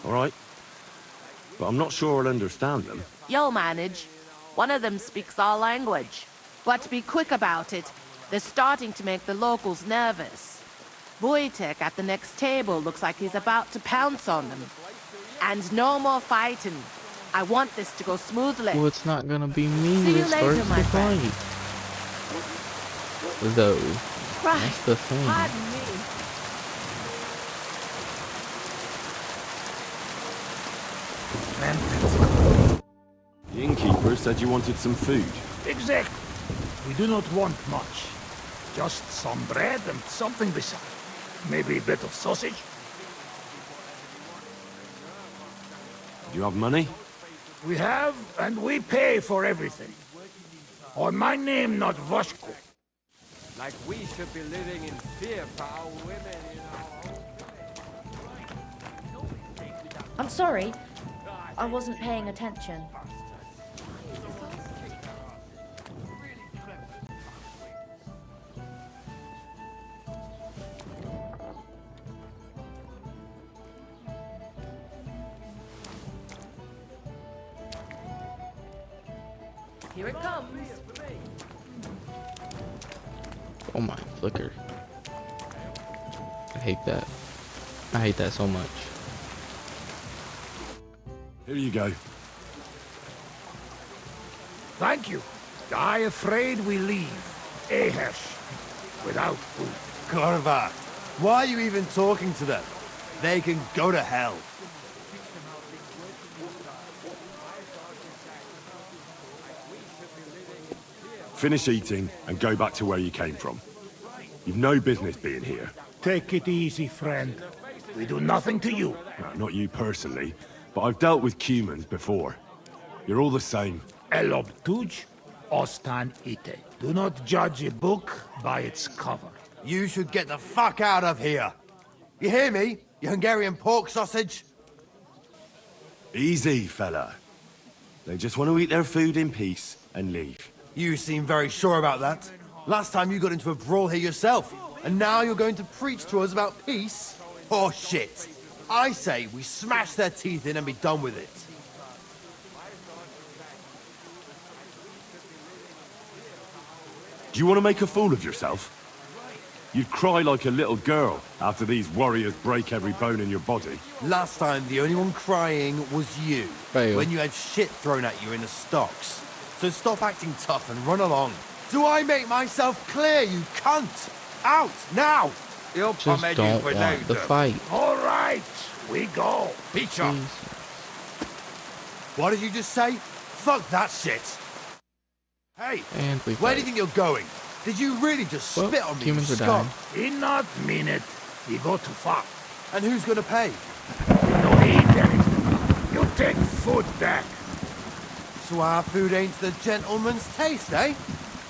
All right. But I'm not sure I'll understand them. You'll manage. One of them speaks our language. But be quick about it. They're starting to make the locals nervous. Wojtek at the next table looks like he's about to pounce on them. And no more fighting. I want this to go smoothly. Well, it's not gonna be me See you that later, starts my the friend. fight. Though, Right. that's the thing. Pardon me. The innkeeper said you wanted some food. Exactly. We do not want much. Just some bread and something beside. Maybe a bit of sausage. Do you have money? We have, and we pay for everything. On my name, not Voshko. Like we should be living in fear for our women in our own. I'm sorry. I wasn't paying attention. Here it comes. Oh my, flicker. I hate that. I hate that so much. Here you go. Thank you. I afraid we leave Ahesh without food. Korva, why are you even talking to them? They can go to hell. Finish eating and go back to where you came from. You've no business being here. Take it easy, friend. We do nothing to you. Not you personally, but I've dealt with humans before. You're all the same. Elob tuj, ostan ite. Do not judge a book by its cover. You should get the fuck out of here. You hear me, you Hungarian pork sausage? Easy, fella. They just want to eat their food in peace and leave. You seem very sure about that. Last time you got into a brawl here yourself, and now you're going to preach to us about peace? Oh shit. I say we smash their teeth in and be done with it. Do you want to make a fool of yourself? You'd cry like a little girl after these warriors break every bone in your body. Last time, the only one crying was you. Fail. When you had shit thrown at you in the stocks. So stop acting tough and run along. Do I make myself clear, you cunt? Out, now! Just don't want the fight. All right, we go. Beach up. What did you just say? Fuck that shit. Hey, And we where do fight. you think you're going? Did you really just Well, spit on me, humans you are scum? He not mean it. He go too far. And who's gonna pay? Don't eat anything. You take food back. So our food ain't the gentleman's taste, eh?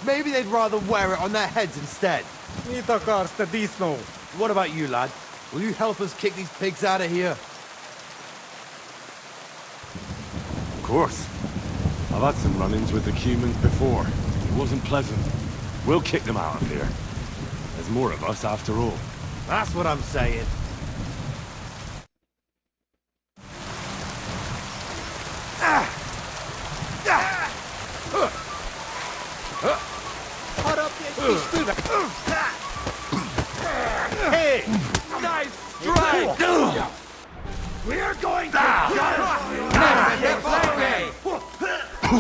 Maybe they'd rather wear it on their heads instead. What about you, lad? Will you help us kick these pigs out of here? Of course. I've had some run-ins with the humans before. It wasn't pleasant. We'll kick them out of here. There's more of us after all. That's what I'm saying. Hey! Nice strike! We are going to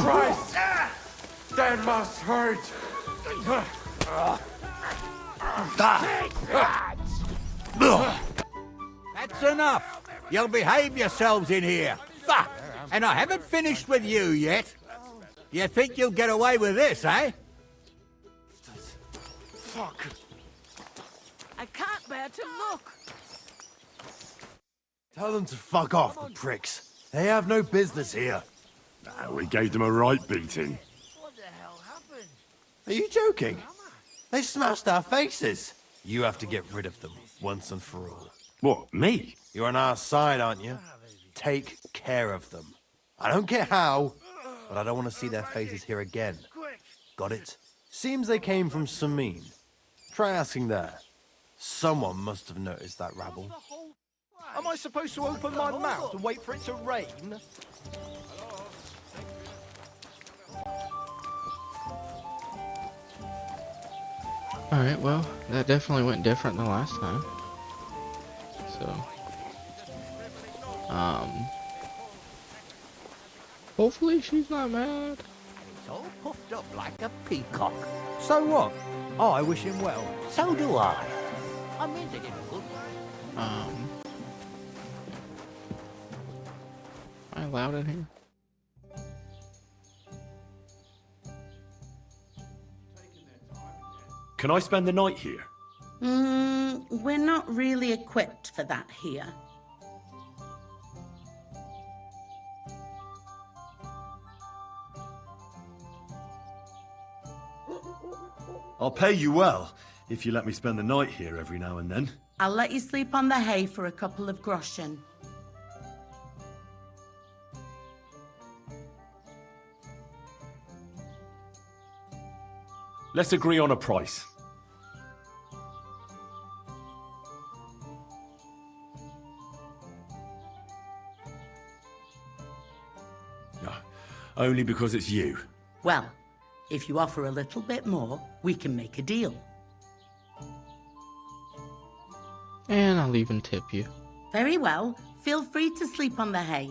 Christ! That must hurt! That's enough. You'll behave yourselves in here. Fuck! And I haven't finished with you yet. You think you'll get away with this, eh? Fuck. I can't bear to look. Tell them to fuck off, the pricks. They have no business here. We gave them a right beating. Are you joking? They smashed our faces. You have to get rid of them, once and for all. What, me? You're on our side, aren't you? Take care of them. I don't care how, but I don't want to see their faces here again. Got it? Seems they came from Samin. Try asking there. Someone must have noticed that rabble. Am I supposed to open my mouth and wait for it to rain? Alright, well, that definitely went different than last time. So, hopefully she's not mad. It's all puffed up like a peacock. So what? I wish him well. So do I. I meant it in a good way. Am I allowed in here? Can I spend the night here? We're not really equipped for that here. I'll pay you well, if you let me spend the night here every now and then. I'll let you sleep on the hay for a couple of groschen. Let's agree on a price. No, only because it's you. Well, if you offer a little bit more, we can make a deal. And I'll even tip you. Very well. Feel free to sleep on the hay,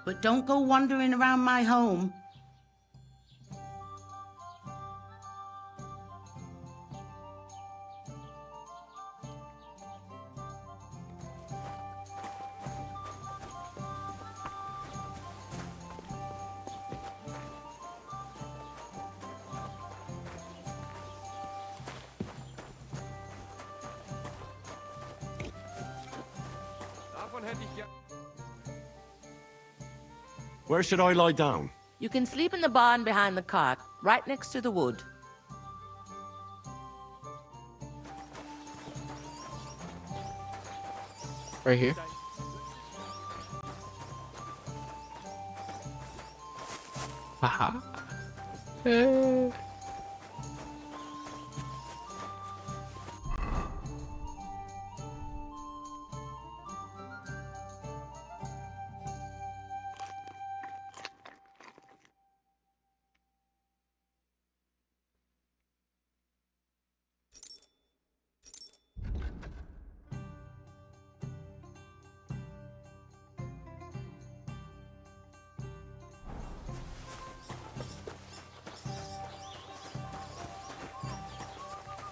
but don't go wandering around my home. Where should I lie down? You can sleep in the barn behind the cart, right next to the wood. Right here. Haha.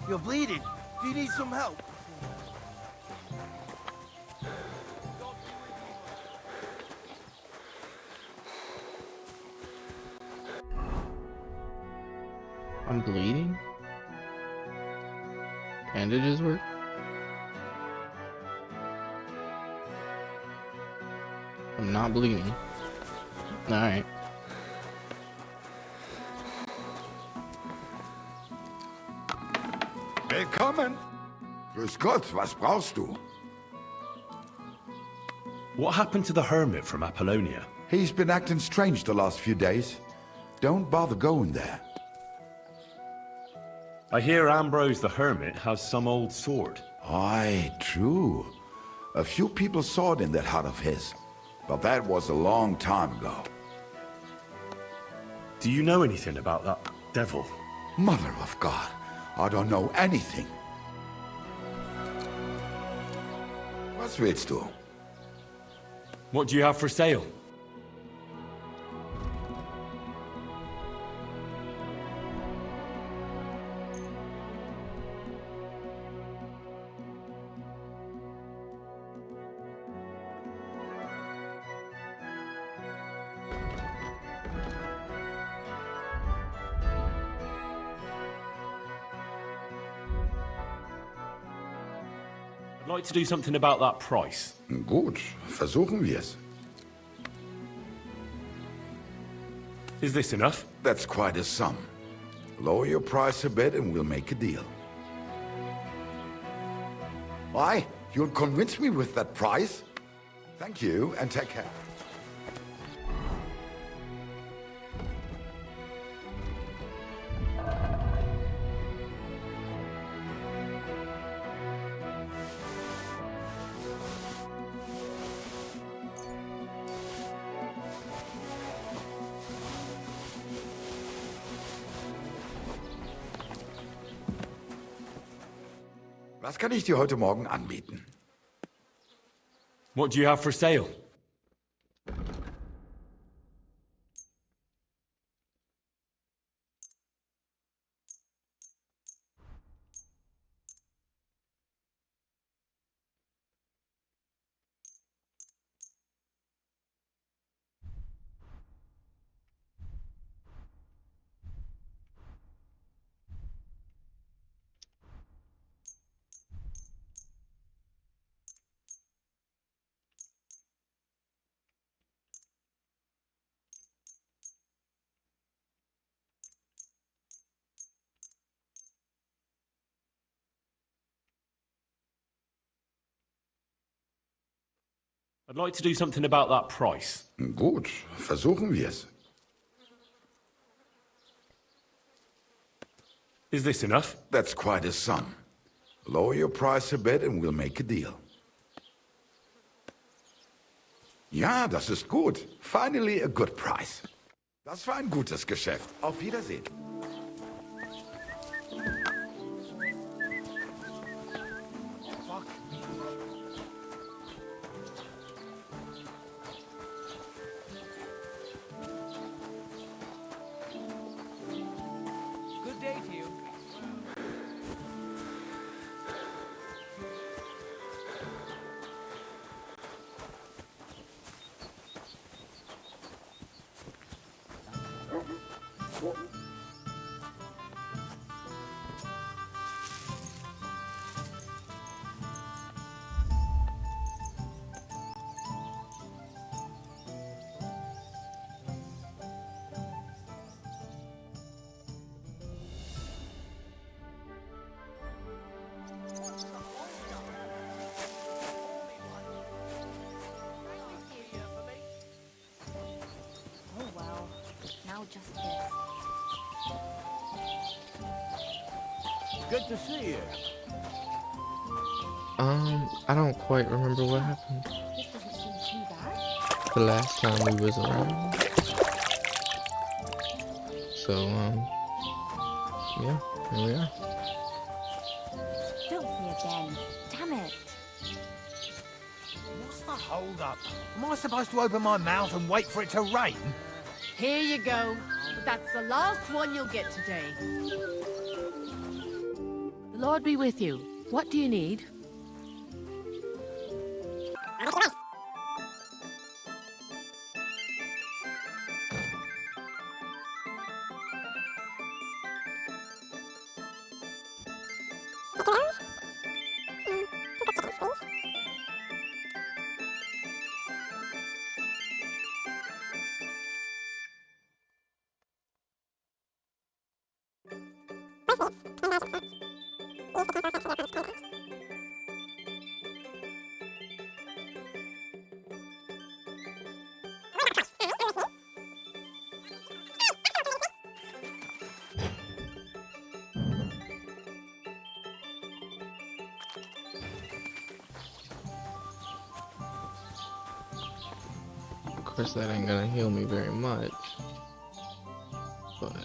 You're bleeding. Do you need some help? I'm bleeding? Bandages work? I'm not bleeding. Alright. Willkommen. Grüß Gott, was brauchst du? What happened to the hermit from Apollonia? He's been acting strange the last few days. Don't bother going there. I hear Ambrose the hermit has some old sword. Aye, true. A few people saw it in that hut of his, but that was a long time ago. Do you know anything about that devil? Mother of God, I don't know anything. Was willst du? What do you have for sale? I'd like to do something about that price. Gut, versuchen wir's. Is this enough? That's quite a sum. Lower your price a bit and we'll make a deal. Why? You'll convince me with that price? Thank you, and take care. Was kann ich dir heute Morgen anbieten? What do you have for sale? I'd like to do something about that price. Gut, versuchen wir's. Is this enough? That's quite a sum. Lower your price a bit and we'll make a deal. Ja, das ist gut. Finally a good price. Das war ein gutes Geschäft. Auf Wiedersehen. Good day to you. Oh well. Now just this. Good to see you. I don't quite remember what happened This doesn't seem too bad. the last time we was around. So, yeah, here we are. Filthy again. Damn it. What's the hold up? Am I supposed to open my mouth and wait for it to rain? Here you go. But that's the last one you'll get today. The Lord be with you. What do you need? Of course, that ain't gonna heal me very much, but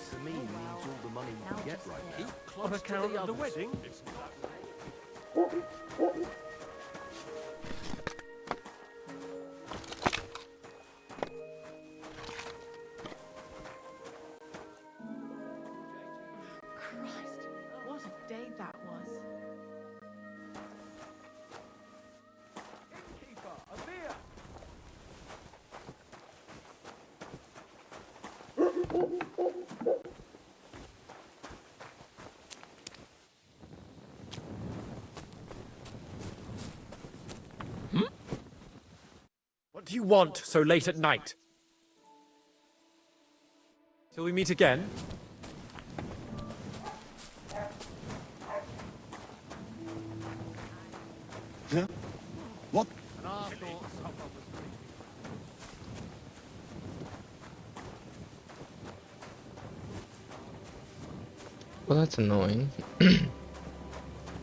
Sameen needs all the money we can get right now. Keep close On account of the wedding? Christ, what a day that was. What do you want so late at night? Till we meet again? Huh? What? Well, that's annoying.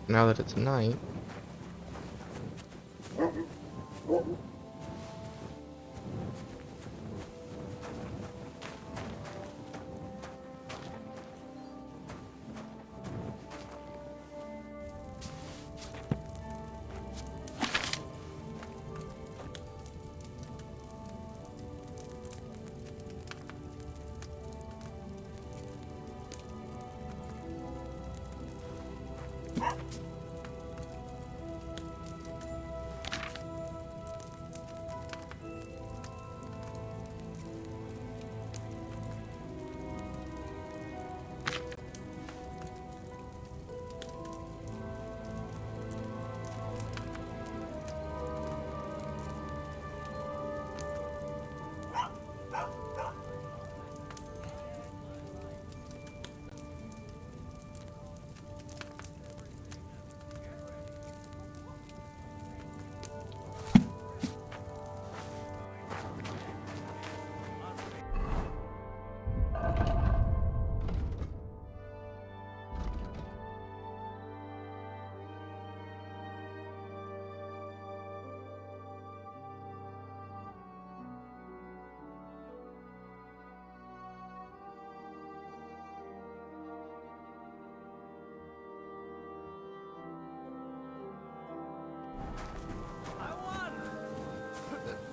Now that it's night.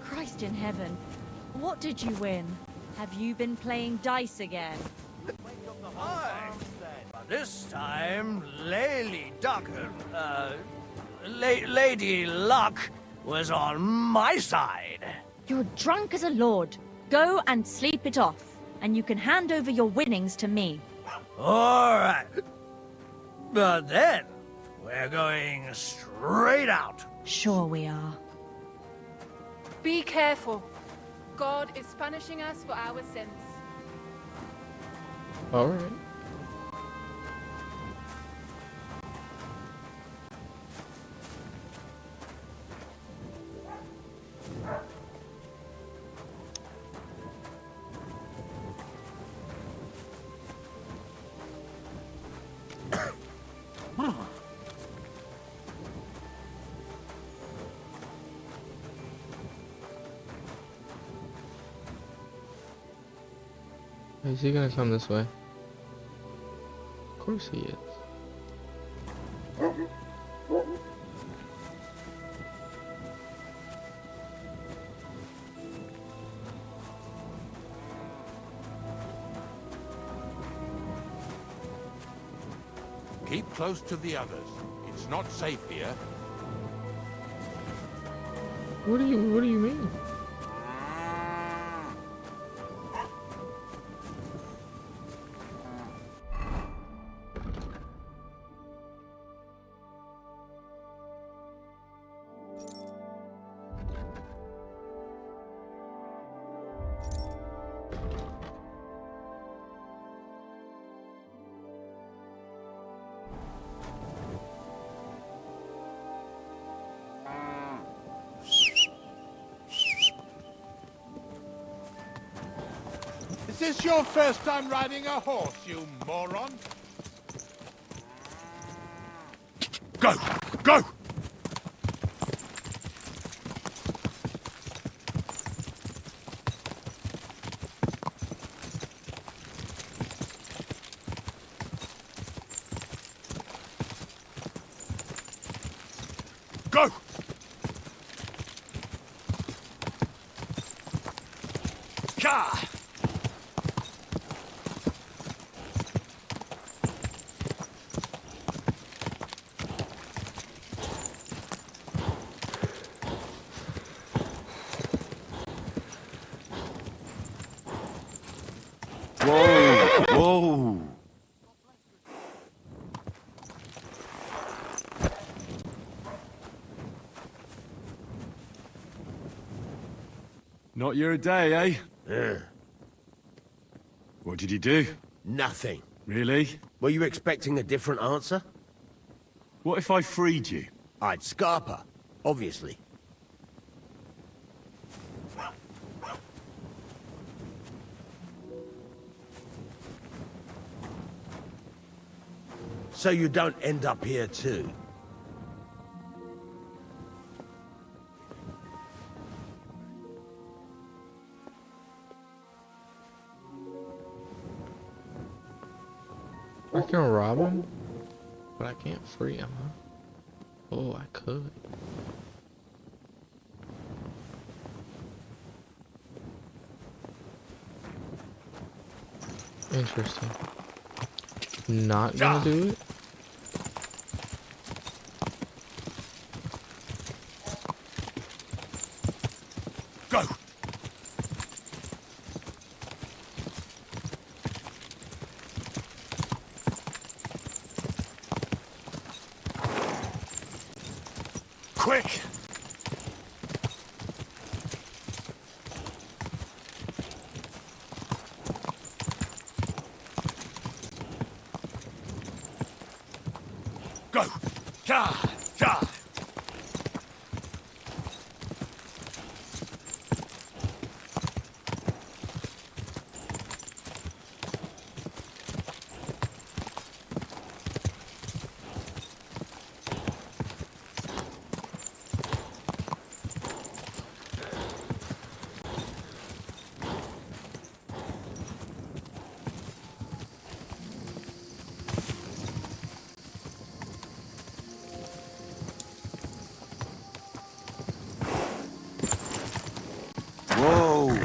Christ in heaven. What did you win? Have you been playing dice again? This time, Lady Lady Luck was on my side. You're drunk as a lord. Go and sleep it off, and you can hand over your winnings to me. All right. But then, we're going straight out. Sure we are. Be careful. God is punishing us for our sins. Alright. Is he gonna come this way? Of course he is. Keep close to the others. It's not safe here. What do you mean? Is this your first time riding a horse, you moron? Go! Go! Gah! Whoa! Whoa! Not your day, eh? What did you do? Nothing. Really? Were you expecting a different answer? What if I freed you? I'd Scarpa, obviously. So you don't end up here too. I can rob him, but I can't free him, huh? Oh, I could. Interesting. Not gonna do it. Go! Quick! Go! Ka! Ka! Whoa!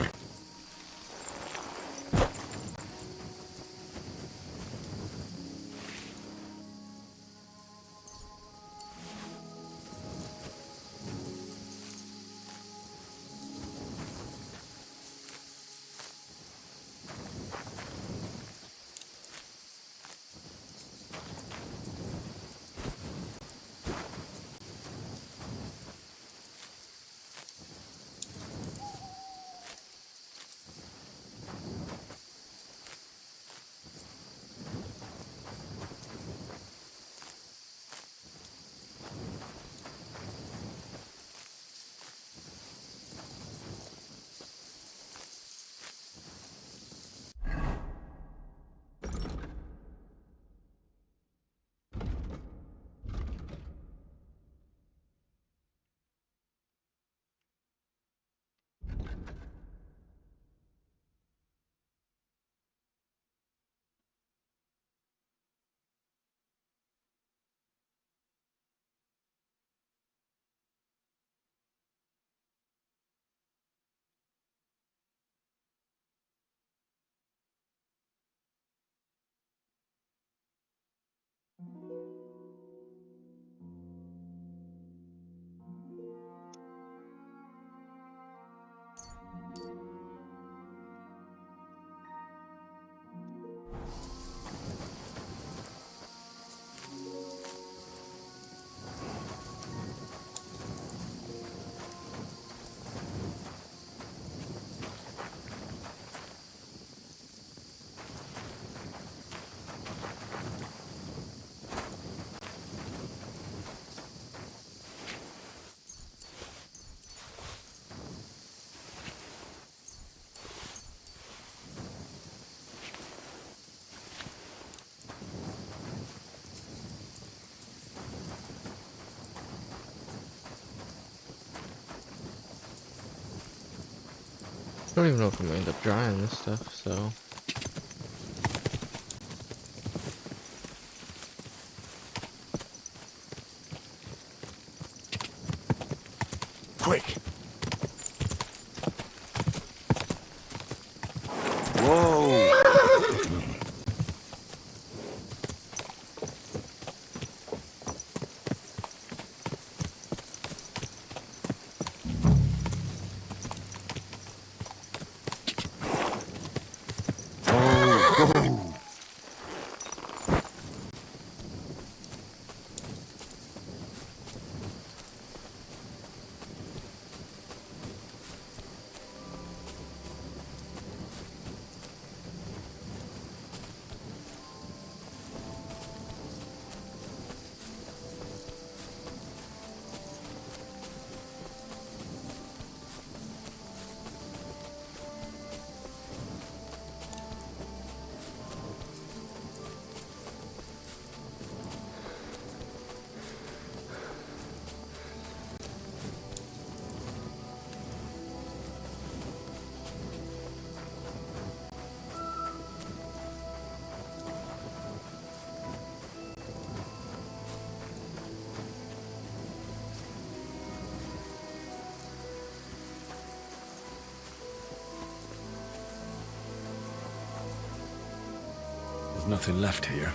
I don't even know if I'm gonna end up drying this stuff, so. Quick! There's nothing left here.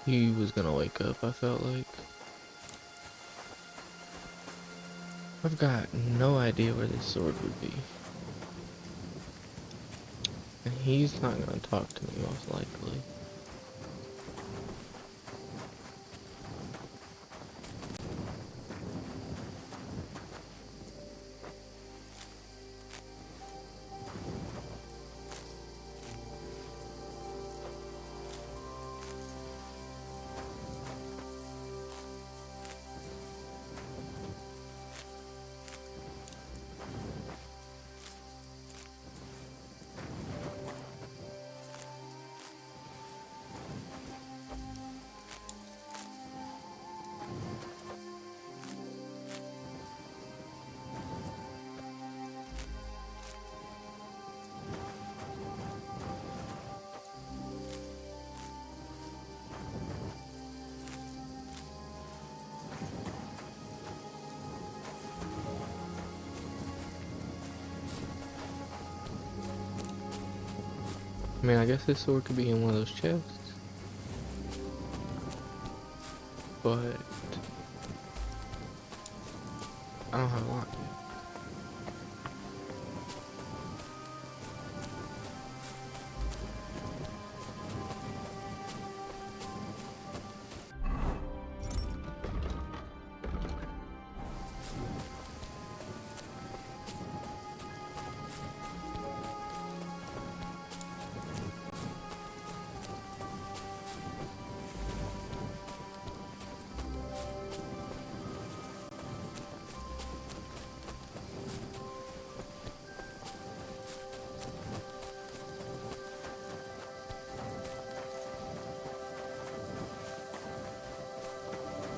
He was gonna wake up, I felt like. I've got no idea where this sword would be. And he's not gonna talk to me, most likely. I mean, I guess this sword could be in one of those chests. But I don't have a lock yet.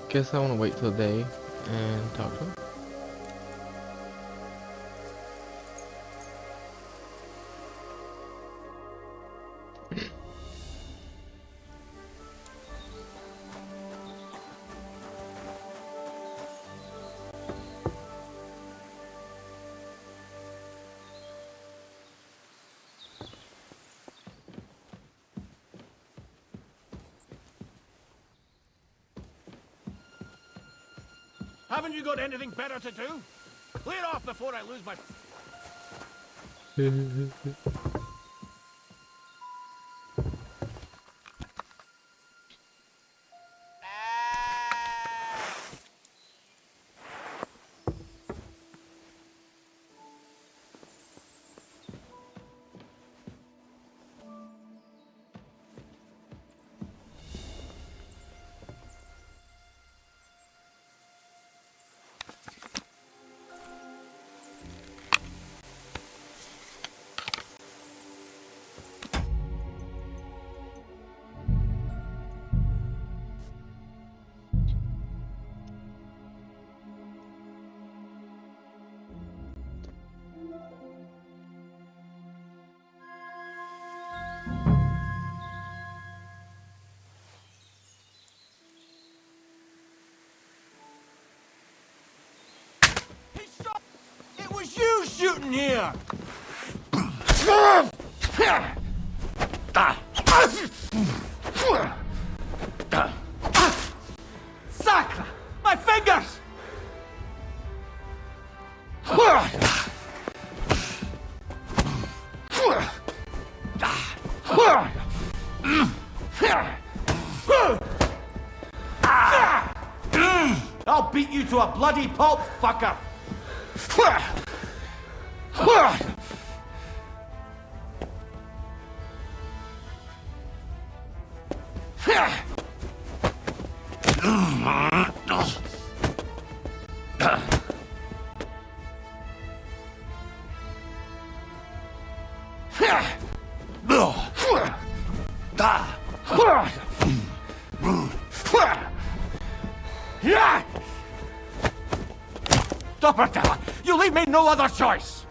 Guess I want to wait till day and talk to him. Haven't you got anything better to do? Clear off before I lose my... It was you shooting here! Sacre! My fingers! I'll beat you to a bloody pulp, fucker! Stop it, Della! You leave me no other choice!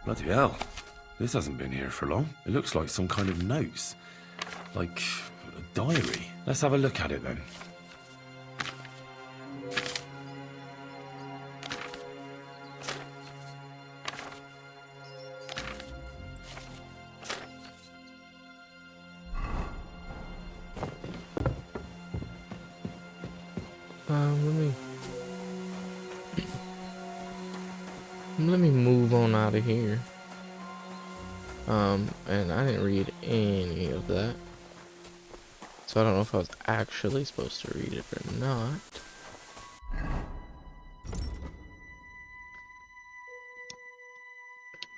Bloody hell. This hasn't been here for long. It looks like some kind of notes. Like a diary. Let's have a look at it then. Let me move on out of here. And I didn't read any of that. So I don't know if I was actually supposed to read it or not.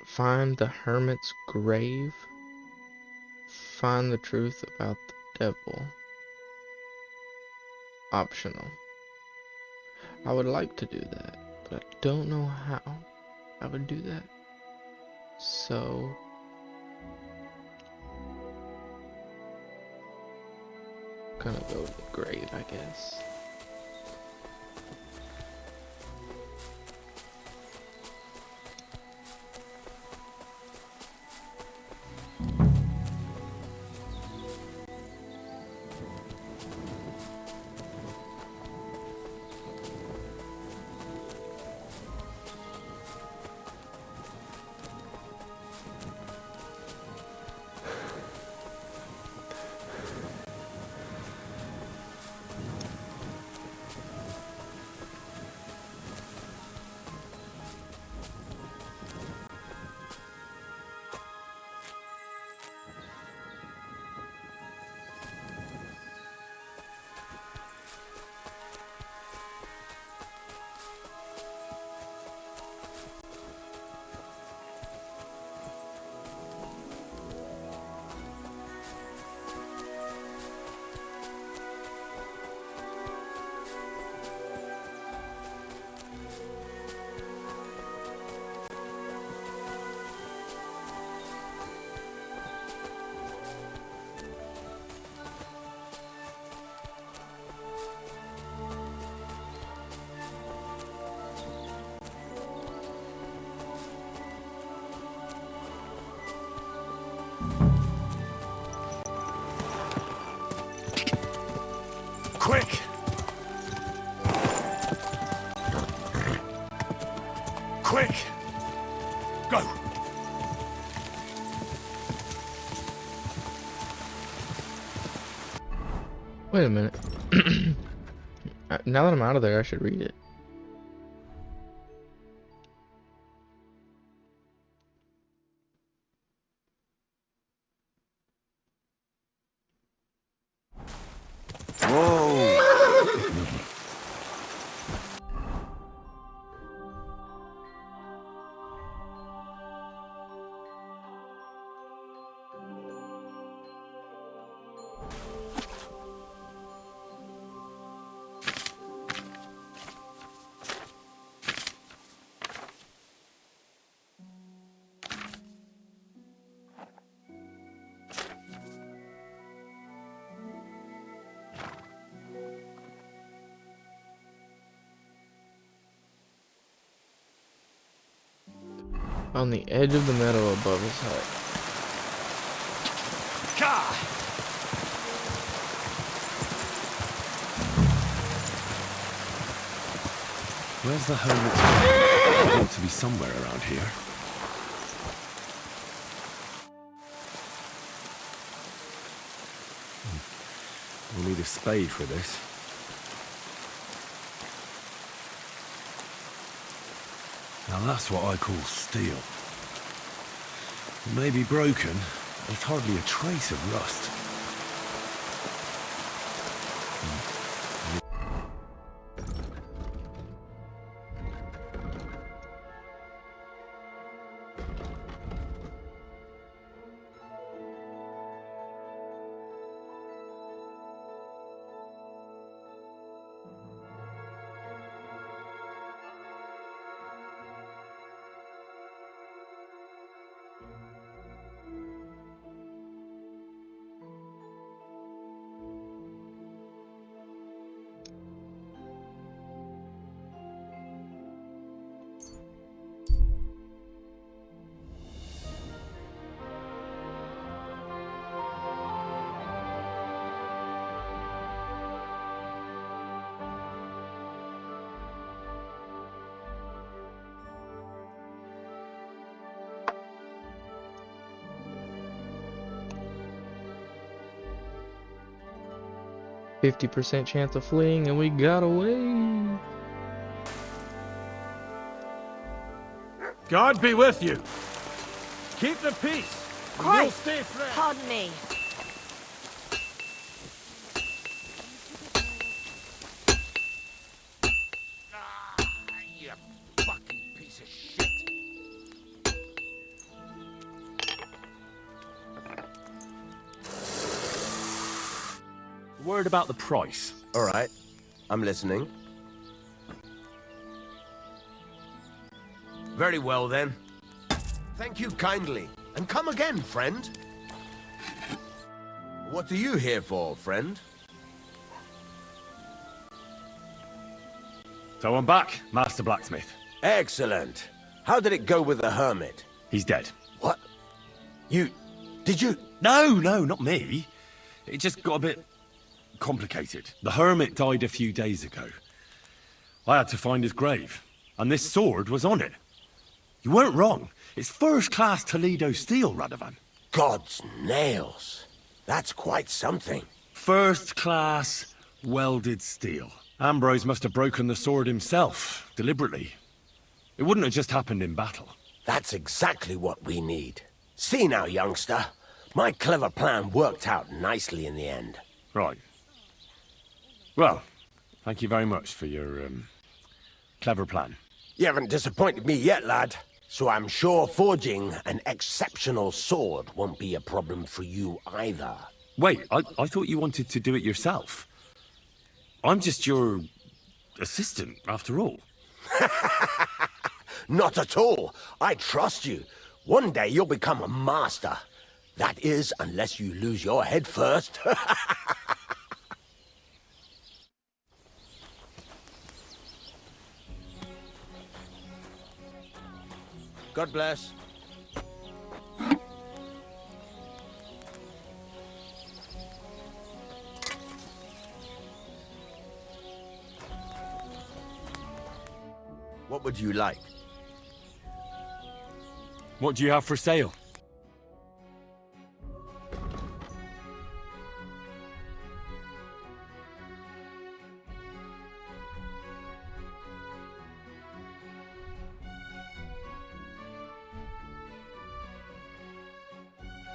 Find the hermit's grave. Find the truth about the devil. Optional. I would like to do that, but I don't know how I would do that. So gonna go to the grave, I guess. Go! Wait a minute. Now that I'm out of there, I should read it. Whoa! On the edge of the meadow above his hut. Where's the hermit? It ought to be somewhere around here. We'll need a spade for this. Now that's what I call steel. It may be broken, but it's hardly a trace of rust. 50% chance of fleeing, and we got away. God be with you. Keep the peace. and we'll Christ! stay friends. Pardon me. You fucking piece of shit. Word about the price. All right, I'm listening. Very well, then. Thank you kindly, and come again, friend. What are you here for, friend? So I'm back, Master Blacksmith. Excellent. How did it go with the hermit? He's dead. What? Did you? No, not me. It just got a bit complicated. The hermit died a few days ago. I had to find his grave, and this sword was on it. You weren't wrong. It's first-class Toledo steel, Radovan. God's nails. That's quite something. First-class welded steel. Ambrose must have broken the sword himself, deliberately. It wouldn't have just happened in battle. That's exactly what we need. See now, youngster. My clever plan worked out nicely in the end. Right. Well, thank you very much for your, clever plan. You haven't disappointed me yet, lad. So I'm sure forging an exceptional sword won't be a problem for you either. Wait, I thought you wanted to do it yourself. I'm just your assistant, after all. Not at all. I trust you. One day you'll become a master. That is, unless you lose your head first. God bless. What would you like? What do you have for sale?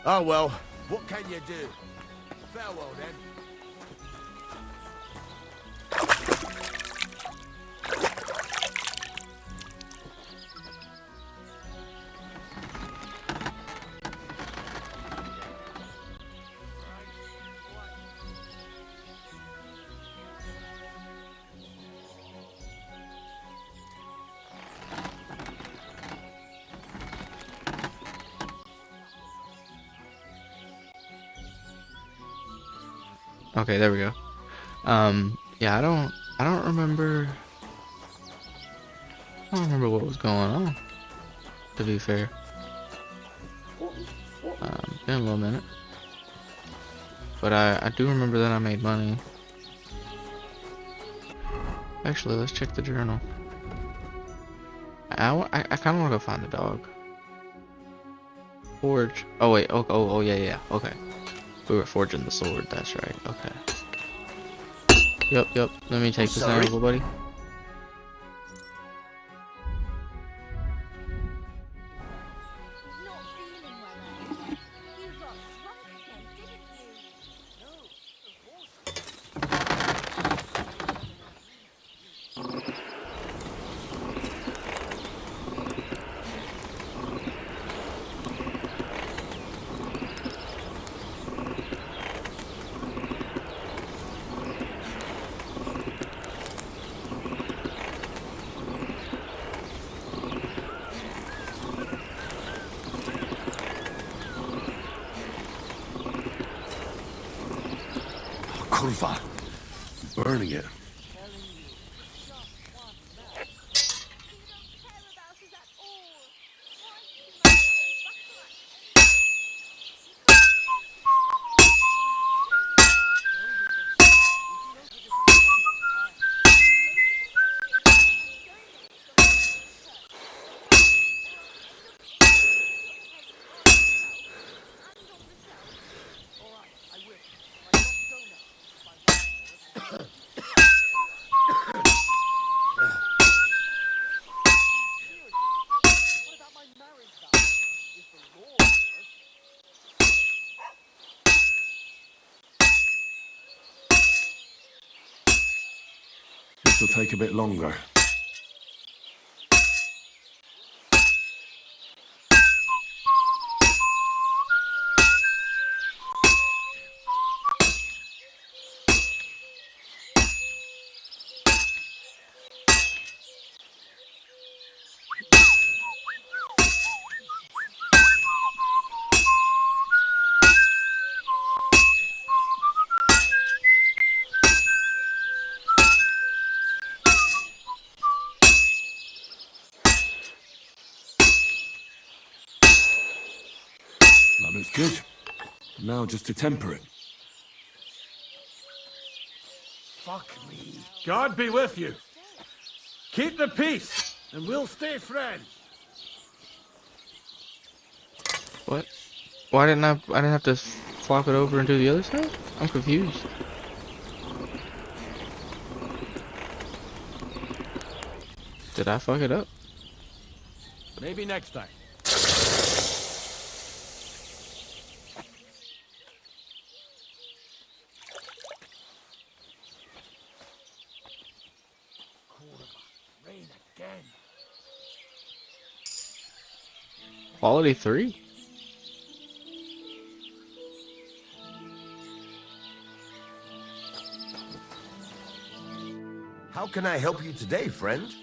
Oh well, what can you do? Farewell then. Okay, there we go. Yeah, I don't remember what was going on, to be fair. Been a little minute. But I do remember that I made money. Actually, let's check the journal. I kind of want to go find the dog. Forge. Oh wait. Oh yeah. Okay. We were forging the sword. That's right. Okay. Yep. Let me take this angle, buddy. Kurva. Burning it. This will take a bit longer. That looks good. Now just to temper it. Fuck me. God be with you. Keep the peace, and we'll stay friends. What? Why didn't I didn't have to flop it over and do the other side? I'm confused. Did I fuck it up? Maybe next time. Rain again. Quality 3? How can I help you today, friend?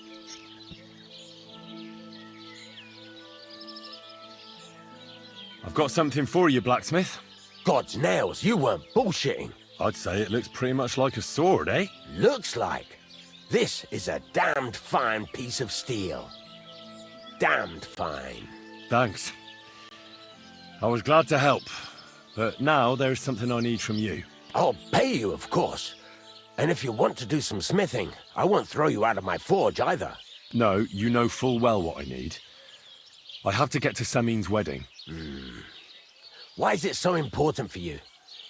I've got something for you, blacksmith. God's nails, you weren't bullshitting. I'd say it looks pretty much like a sword, eh? Looks like. This is a damned fine piece of steel. Damned fine. Thanks. I was glad to help, but now there's something I need from you. I'll pay you, of course. And if you want to do some smithing, I won't throw you out of my forge either. No, you know full well what I need. I have to get to Samin's wedding. Why is it so important for you?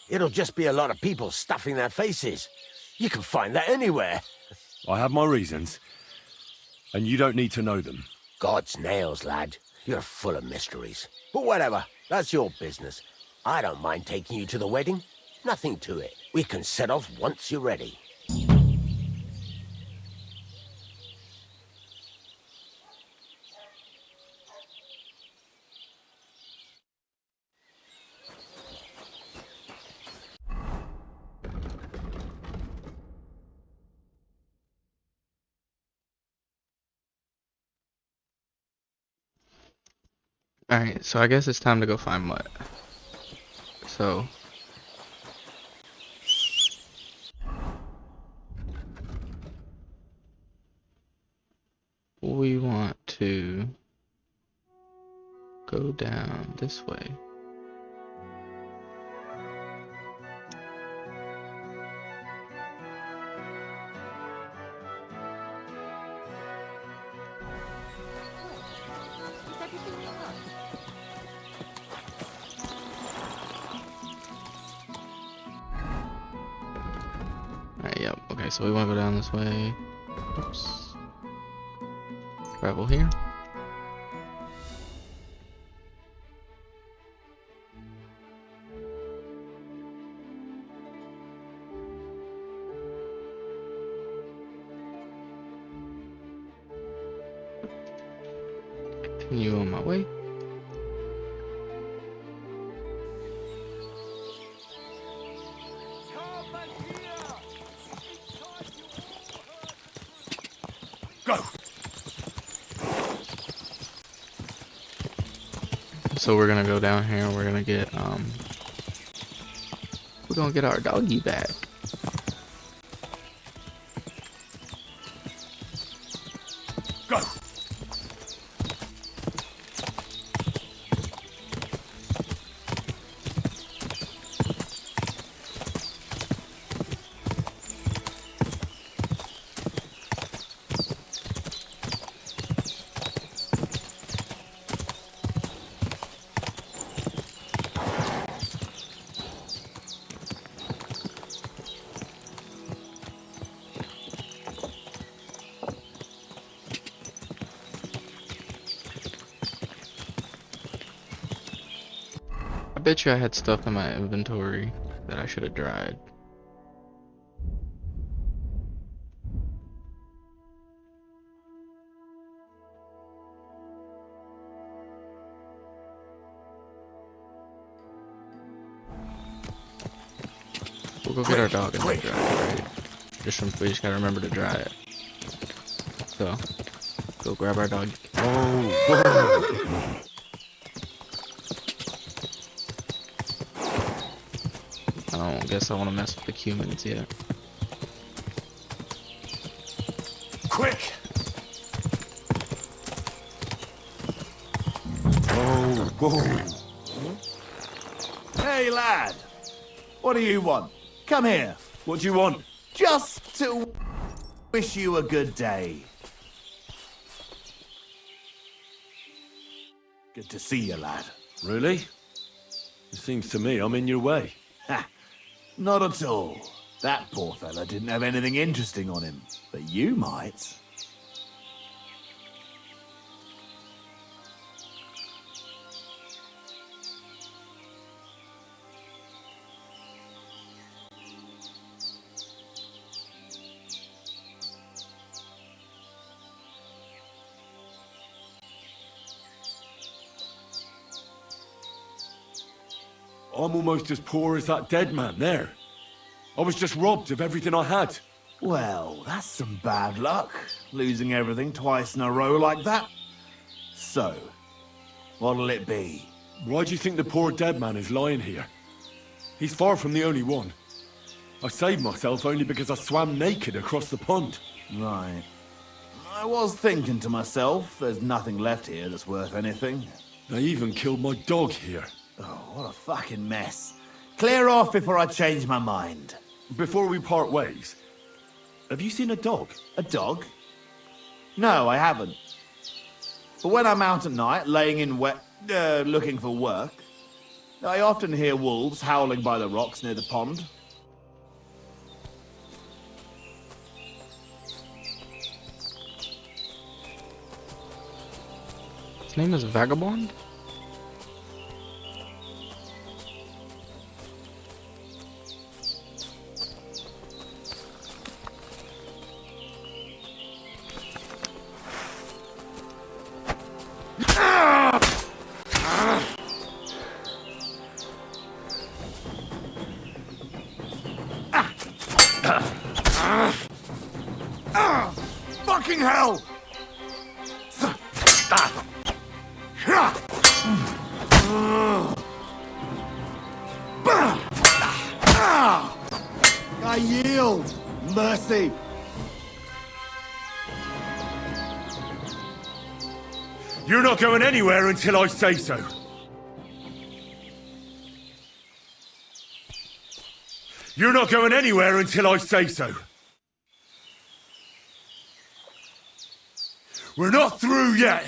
It'll just be a lot of people stuffing their faces. You can find that anywhere. I have my reasons, and you don't need to know them. God's nails, lad. You're full of mysteries. But whatever, that's your business. I don't mind taking you to the wedding. Nothing to it. We can set off once you're ready. Alright, so I guess it's time to go find Mutt. So we want to go down this way. Alright, yep. Okay, so we want to go down this way. Oops. Gravel here. Continue on my way. Go! So we're gonna go down here and we're gonna get our doggy back. Go! I bet you I had stuff in my inventory that I should have dried. We'll go get our dog and then dry it, right? We just gotta remember to dry it. So, go grab our dog. Oh, I don't guess I want to mess with the humans yet. quick! Oh, whoa. Hey, lad. What do you want? Come here. What do you want? Just to wish you a good day. Good to see you, lad. Really? It seems to me I'm in your way. Ha! Not at all. That poor fella didn't have anything interesting on him, but you might. I'm almost as poor as that dead man there. I was just robbed of everything I had. Well, that's some bad luck, losing everything twice in a row like that. So, what'll it be? Why do you think the poor dead man is lying here? He's far from the only one. I saved myself only because I swam naked across the pond. Right. I was thinking to myself, there's nothing left here that's worth anything. They even killed my dog here. Oh, what a fucking mess. Clear off before I change my mind. Before we part ways, have you seen a dog? A dog? No, I haven't. But when I'm out at night, laying in looking for work, I often hear wolves howling by the rocks near the pond. His name is Vagabond? Fucking hell! I yield! Mercy! You're not going anywhere until I say so. You're not going anywhere until I say so. We're not through yet.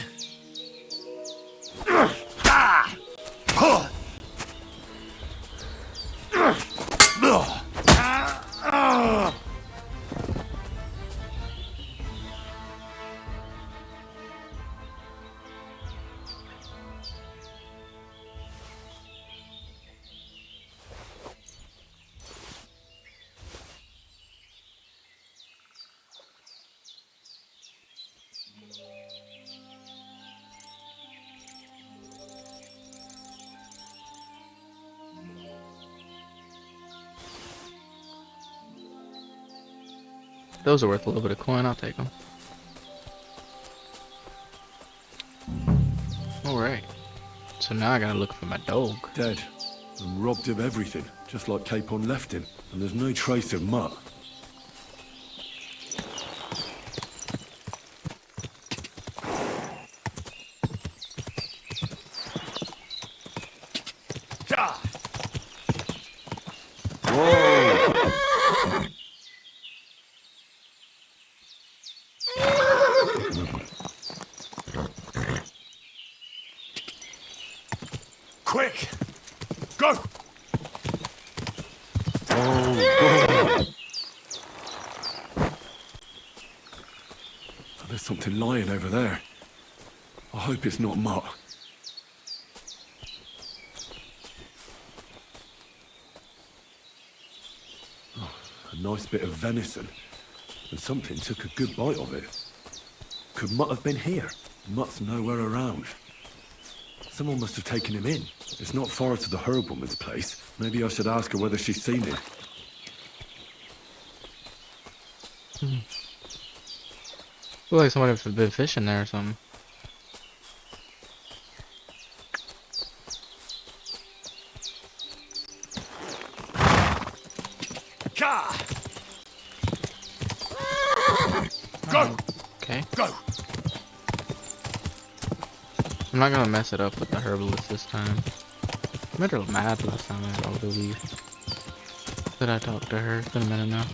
Those are worth a little bit of coin, I'll take them. Alright. So now I gotta look for my dog. Dead. And robbed of everything, just like Capon left him. And there's no trace of Mutt. Quick! Go! There's something lying over there. I hope it's not Mutt. Oh, a nice bit of venison. And something took a good bite of it. Could Mutt have been here? Mutt's nowhere around. Someone must have taken him in. It's not far to the herb woman's place. Maybe I should ask her whether she's seen it. Looks like somebody have been fishing there or something. Go! Okay. Go! I'm not gonna mess it up with the herbalist this time. I made her mad last time I believe. Did I talk to her? It's been a minute now.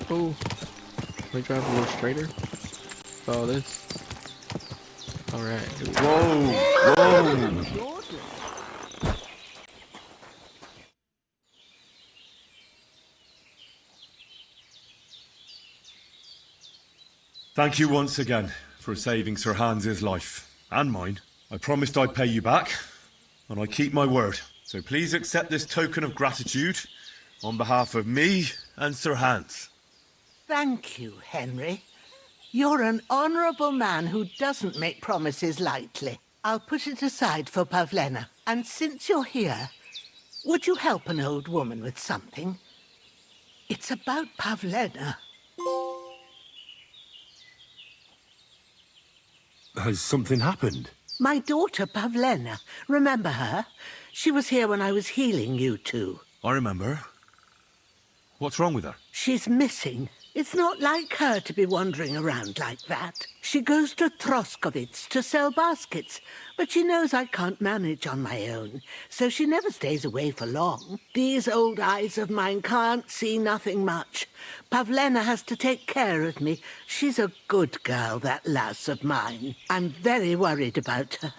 Oh, can we drive a little straighter? Oh, this. Alright. Whoa! Whoa! Thank you once again for saving Sir Hans's life. And mine. I promised I'd pay you back, and I keep my word. So please accept this token of gratitude on behalf of me and Sir Hans. Thank you, Henry. You're an honourable man who doesn't make promises lightly. I'll put it aside for Pavlena. And since you're here, would you help an old woman with something? It's about Pavlena. Has something happened? My daughter, Pavlena. Remember her? She was here when I was healing you two. I remember. What's wrong with her? She's missing. It's not like her to be wandering around like that. She goes to Troskovitz to sell baskets, but she knows I can't manage on my own, so she never stays away for long. These old eyes of mine can't see nothing much. Pavlena has to take care of me. She's a good girl, that lass of mine. I'm very worried about her.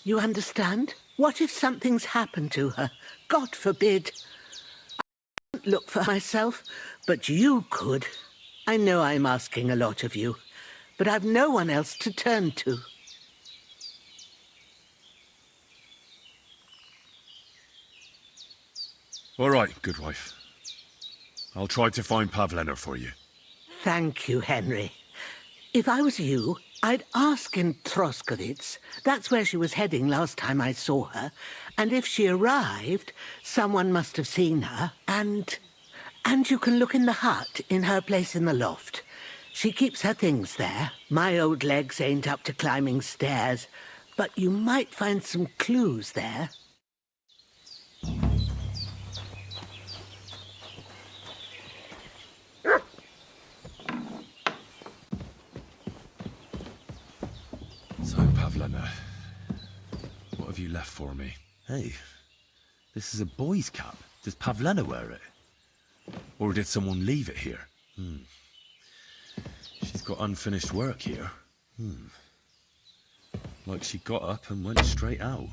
You understand? What if something's happened to her? God forbid. I can't look for myself, but you could. I know I'm asking a lot of you, but I've no one else to turn to. All right, good wife. I'll try to find Pavlena for you. Thank you, Henry. If I was you, I'd ask in Troskovitz. That's where she was heading last time I saw her. And if she arrived, someone must have seen her. And you can look in the hut in her place in the loft. She keeps her things there. My old legs ain't up to climbing stairs, but you might find some clues there. So, Pavlena, what have you left for me? Hey, this is a boy's cap. Does Pavlena wear it? Or did someone leave it here? She's got unfinished work here. Like she got up and went straight out.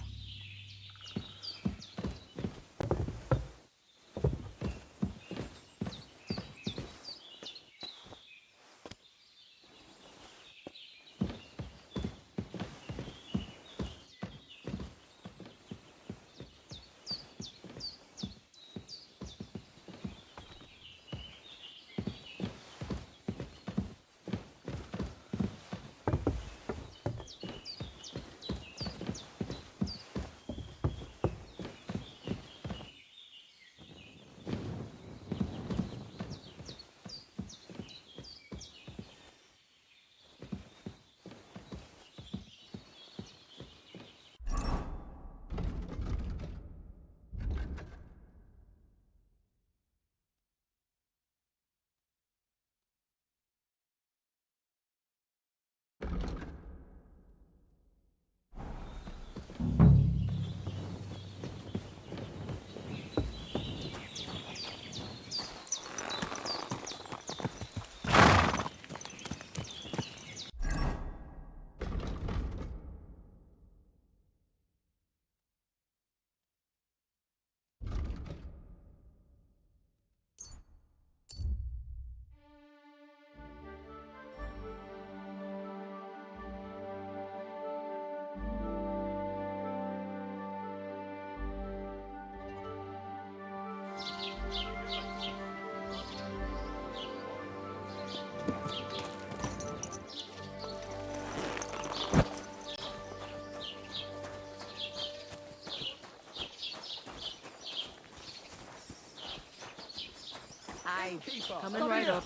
Coming right up.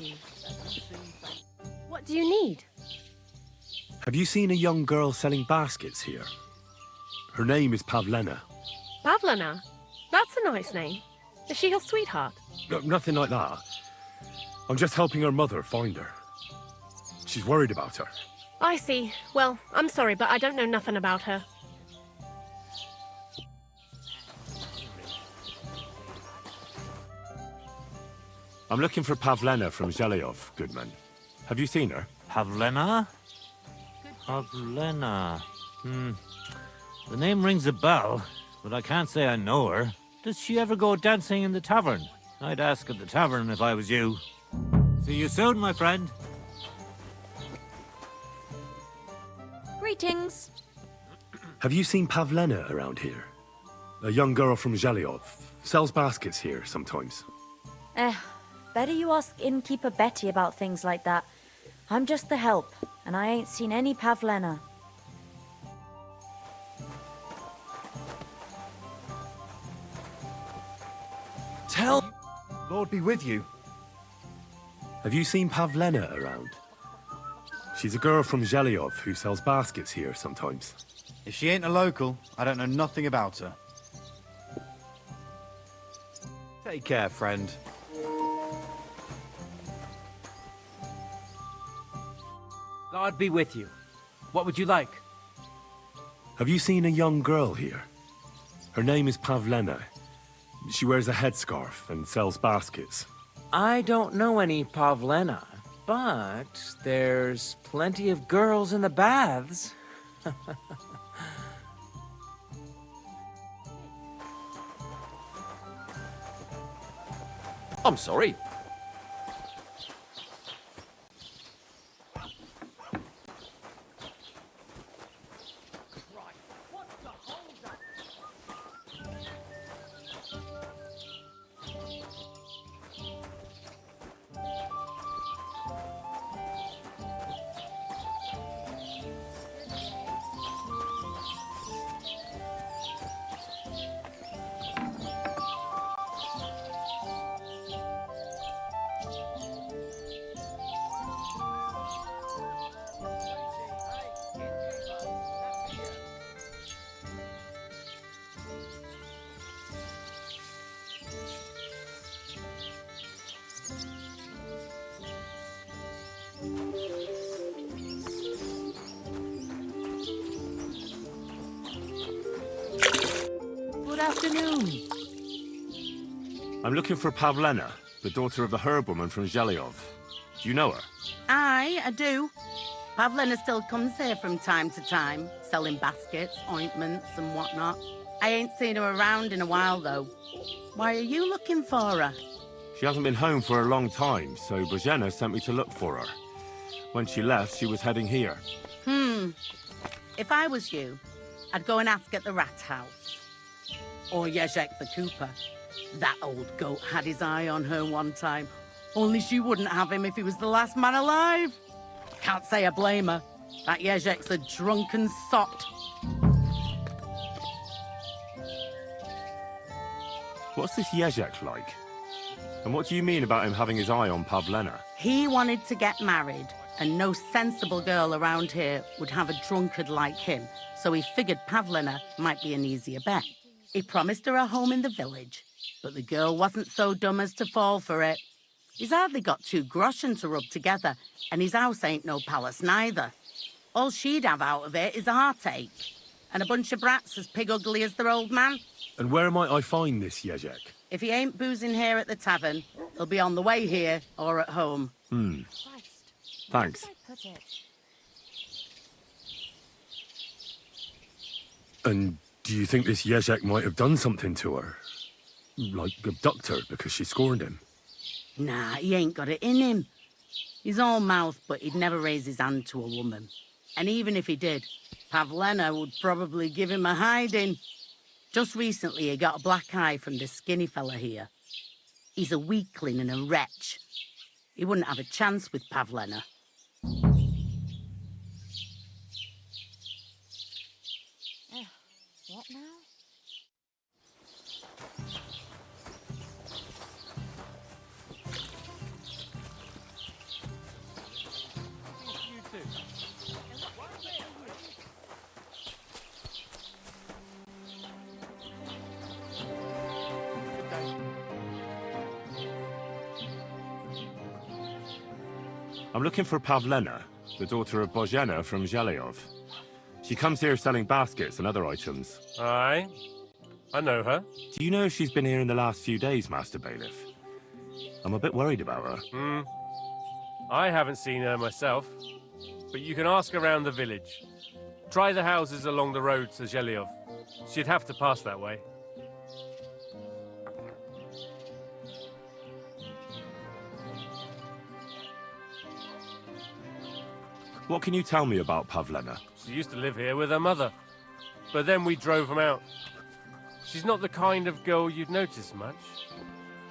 What do you need? Have you seen a young girl selling baskets here? Her name is Pavlena. Pavlena? That's a nice name. Is she your sweetheart? No, nothing like that. I'm just helping her mother find her. She's worried about her. I see. Well, I'm sorry, but I don't know nothing about her. I'm looking for Pavlena from Zhelyov, Goodman. Have you seen her? Pavlena? Pavlena. The name rings a bell, but I can't say I know her. Does she ever go dancing in the tavern? I'd ask at the tavern if I was you. See you soon, my friend. Greetings. Have you seen Pavlena around here? A young girl from Zhelyov. Sells baskets here sometimes. Better you ask innkeeper Betty about things like that. I'm just the help, and I ain't seen any Pavlena. Tell... Lord be with you. Have you seen Pavlena around? She's a girl from Zhelyov who sells baskets here sometimes. If she ain't a local, I don't know nothing about her. Take care, friend. God be with you. What would you like? Have you seen a young girl here? Her name is Pavlena. She wears a headscarf and sells baskets. I don't know any Pavlena, but there's plenty of girls in the baths. I'm sorry. Good afternoon. I'm looking for Pavlena, the daughter of the herbwoman from Zhelyov. Do you know her? Aye, I do. Pavlena still comes here from time to time, selling baskets, ointments and whatnot. I ain't seen her around in a while, though. Why are you looking for her? She hasn't been home for a long time, so Bozhena sent me to look for her. When she left, she was heading here. If I was you, I'd go and ask at the rat house. Or Yezhek the cooper. That old goat had his eye on her one time. Only she wouldn't have him if he was the last man alive. Can't say I blame her. That Yezhek's a drunken sot. What's this Yezhek like? And what do you mean about him having his eye on Pavlena? He wanted to get married, and no sensible girl around here would have a drunkard like him, so he figured Pavlena might be an easier bet. He promised her a home in the village, but the girl wasn't so dumb as to fall for it. He's hardly got 2 groschen to rub together, and his house ain't no palace neither. All she'd have out of it is a heartache, and a bunch of brats as pig ugly as their old man. And where might I find this Yezhek? If he ain't boozing here at the tavern, he'll be on the way here or at home. Thanks. And do you think this Yezhek might have done something to her? Like abduct her because she scorned him? Nah, he ain't got it in him. He's all mouth, but he'd never raise his hand to a woman. And even if he did, Pavlena would probably give him a hiding. Just recently, he got a black eye from this skinny fella here. He's a weakling and a wretch. He wouldn't have a chance with Pavlena. What now? I'm looking for Pavlena, the daughter of Bozhena from Zhelyov. She comes here selling baskets and other items. Aye, I know her. Do you know if she's been here in the last few days, Master Bailiff? I'm a bit worried about her. I haven't seen her myself, but you can ask around the village. Try the houses along the road to Zhelyov. She'd have to pass that way. What can you tell me about Pavlena? She used to live here with her mother, but then we drove them out. She's not the kind of girl you'd notice much,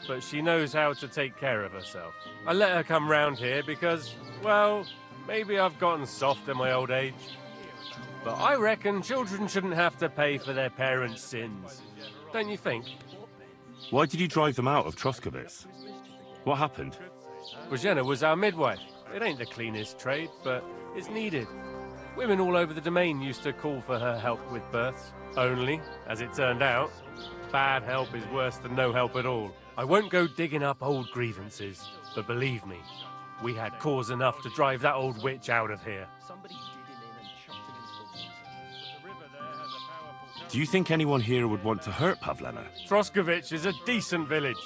but she knows how to take care of herself. I let her come round here because, well, maybe I've gotten soft in my old age. But I reckon children shouldn't have to pay for their parents' sins. Don't you think? Why did you drive them out of Troskovitz? What happened? Bozhena was our midwife. It ain't the cleanest trade, but it's needed. Women all over the domain used to call for her help with births. Only, as it turned out, bad help is worse than no help at all. I won't go digging up old grievances, but believe me, We had cause enough to drive that old witch out of here. Do you think anyone here would want to hurt Pavlena? Troskovich is a decent village.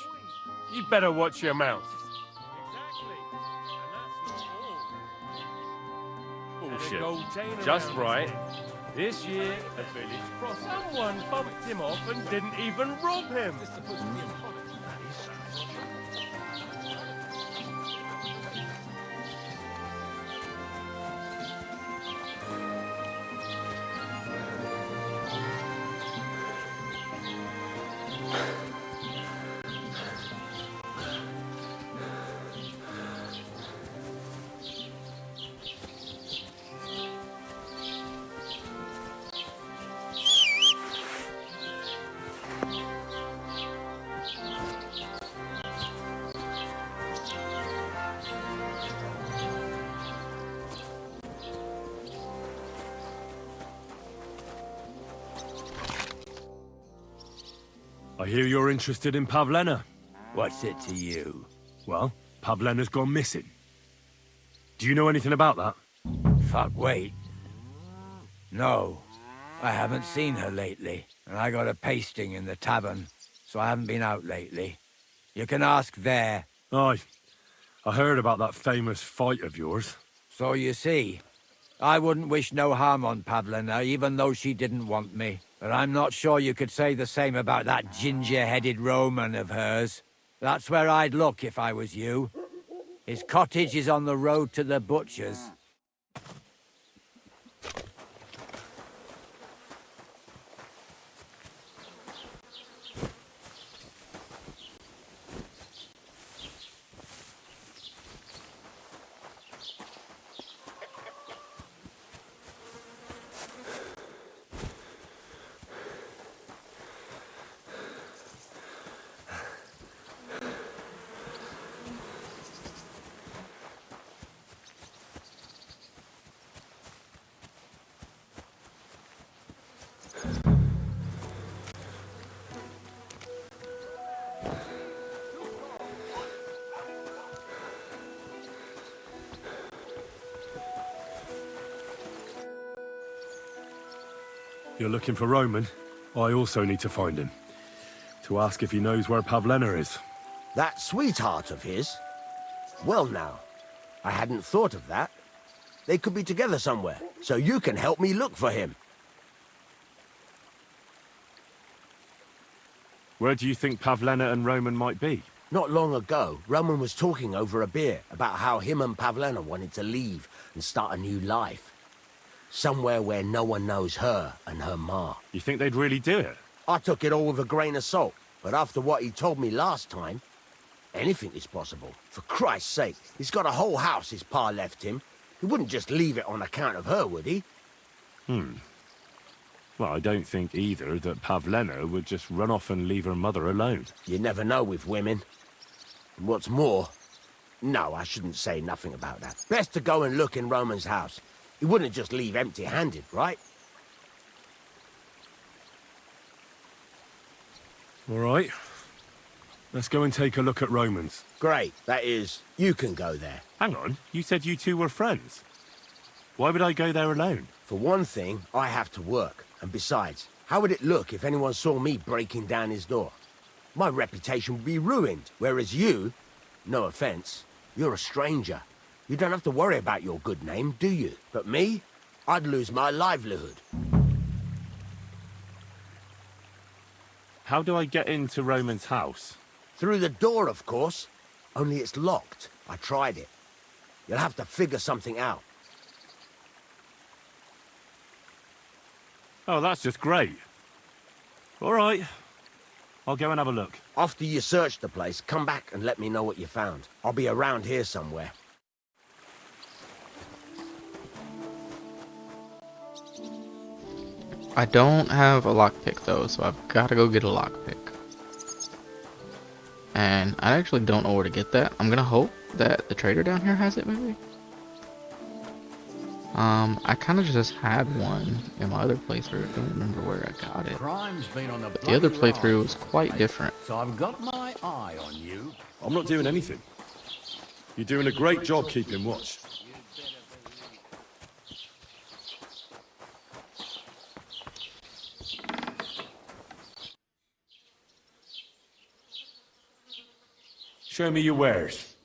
You'd better watch your mouth. Bullshit. Just right. This year, a village someone bumped him off and didn't even rob him. I hear you're interested in Pavlena. What's it to you? Well, Pavlena's gone missing. Do you know anything about that? Fuck, wait. No, I haven't seen her lately, and I got a pasting in the tavern, so I haven't been out lately. You can ask there. Aye. I heard about that famous fight of yours. So you see, I wouldn't wish no harm on Pavlena, even though she didn't want me. But I'm not sure you could say the same about that ginger-headed Roman of hers. That's where I'd look if I was you. His cottage is on the road to the butcher's. You're looking for Roman? I also need to find him. To ask if he knows where Pavlena is. That sweetheart of his? Well now, I hadn't thought of that. They could be together somewhere, so you can help me look for him. Where do you think Pavlena and Roman might be? Not long ago, Roman was talking over a beer about how him and Pavlena wanted to leave and start a new life. Somewhere where no one knows her and her ma. You think they'd really do it? I took it all with a grain of salt, but after what he told me last time, anything is possible. For Christ's sake, he's got a whole house his pa left him. He wouldn't just leave it on account of her, would he? Well, I don't think either that Pavlena would just run off and leave her mother alone. You never know with women. And what's more... No, I shouldn't say nothing about that. Best to go and look in Roman's house. He wouldn't just leave empty-handed, right? All right. Let's go and take a look at Roman's. Great. That is, you can go there. Hang on. You said you two were friends. Why would I go there alone? For one thing, I have to work. And besides, how would it look if anyone saw me breaking down his door? My reputation would be ruined. Whereas you, no offense, you're a stranger. You don't have to worry about your good name, do you? But me, I'd lose my livelihood. How do I get into Roman's house? Through the door, of course. Only it's locked. I tried it. You'll have to figure something out. Oh, that's just great. All right. I'll go and have a look. After you search the place, come back and let me know what you found. I'll be around here somewhere. I don't have a lockpick though, so I've got to go get a lockpick. And I actually don't know where to get that. I'm gonna hope that the trader down here has it, maybe. I kind of just had one in my other playthrough. I don't remember where I got it. But the other playthrough was quite different. So I've got my eye on you. I'm not doing anything. You're doing a great job keeping watch. Show me your wares.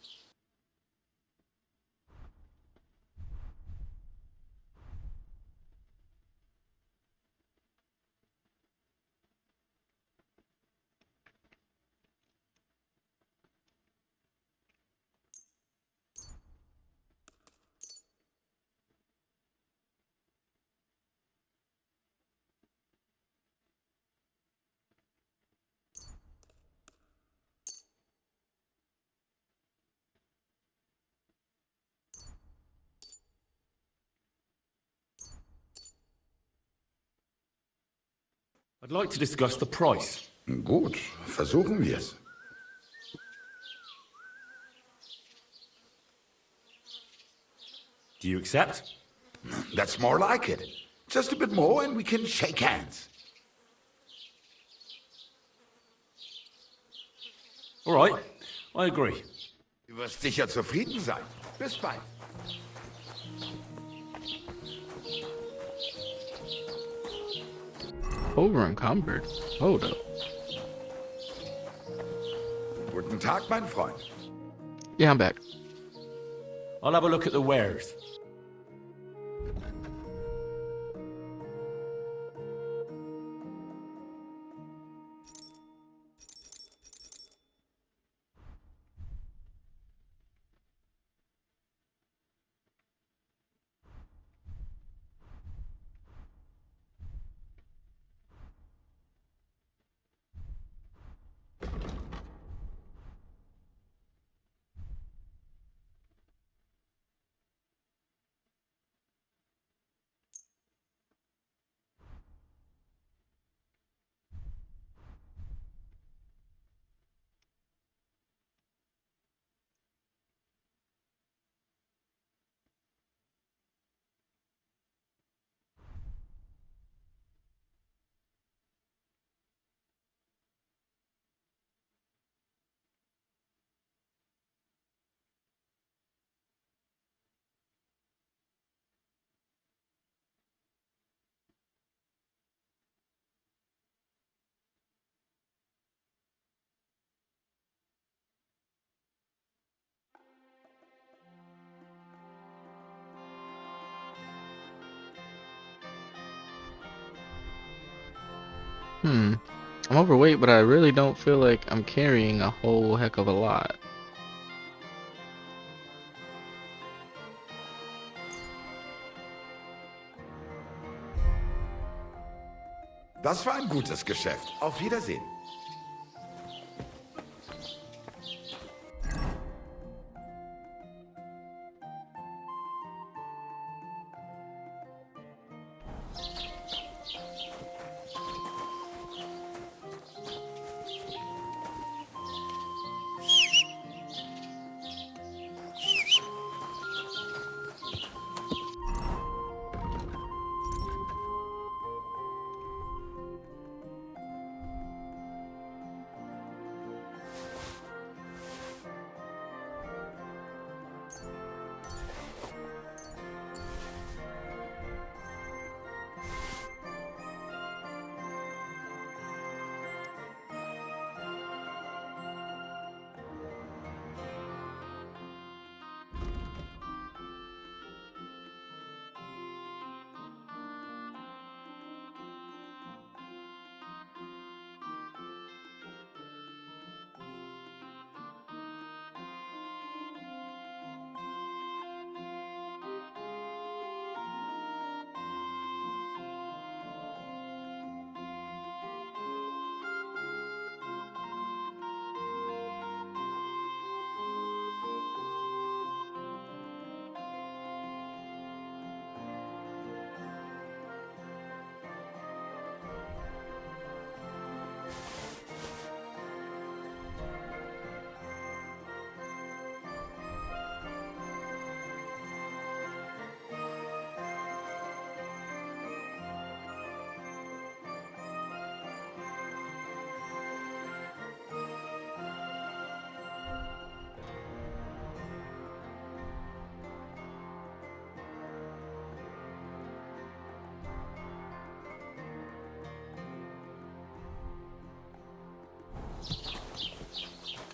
I'd like to discuss the price. Gut, versuchen wir's. Do you accept? That's more like it. Just a bit more and we can shake hands. All right, I agree. Du wirst sicher zufrieden sein. Bis bald. Over encumbered. Hold up. Guten Tag, mein Freund. Yeah, I'm back. I'll have a look at the wares. I'm overweight, but I really don't feel like I'm carrying a whole heck of a lot. Das war ein gutes Geschäft. Auf Wiedersehen.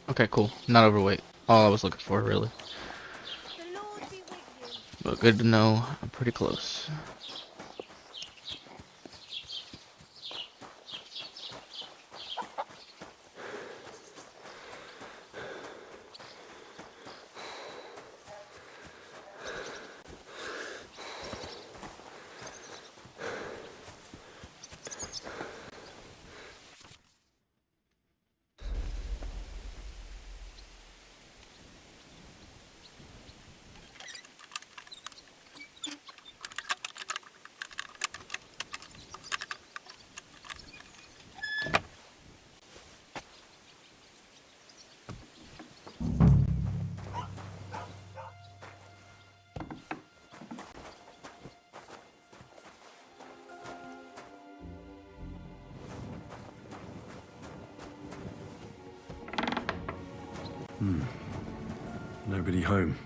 Okay, cool. Not overweight. All I was looking for, really. But good to know. I'm pretty close. Nobody home.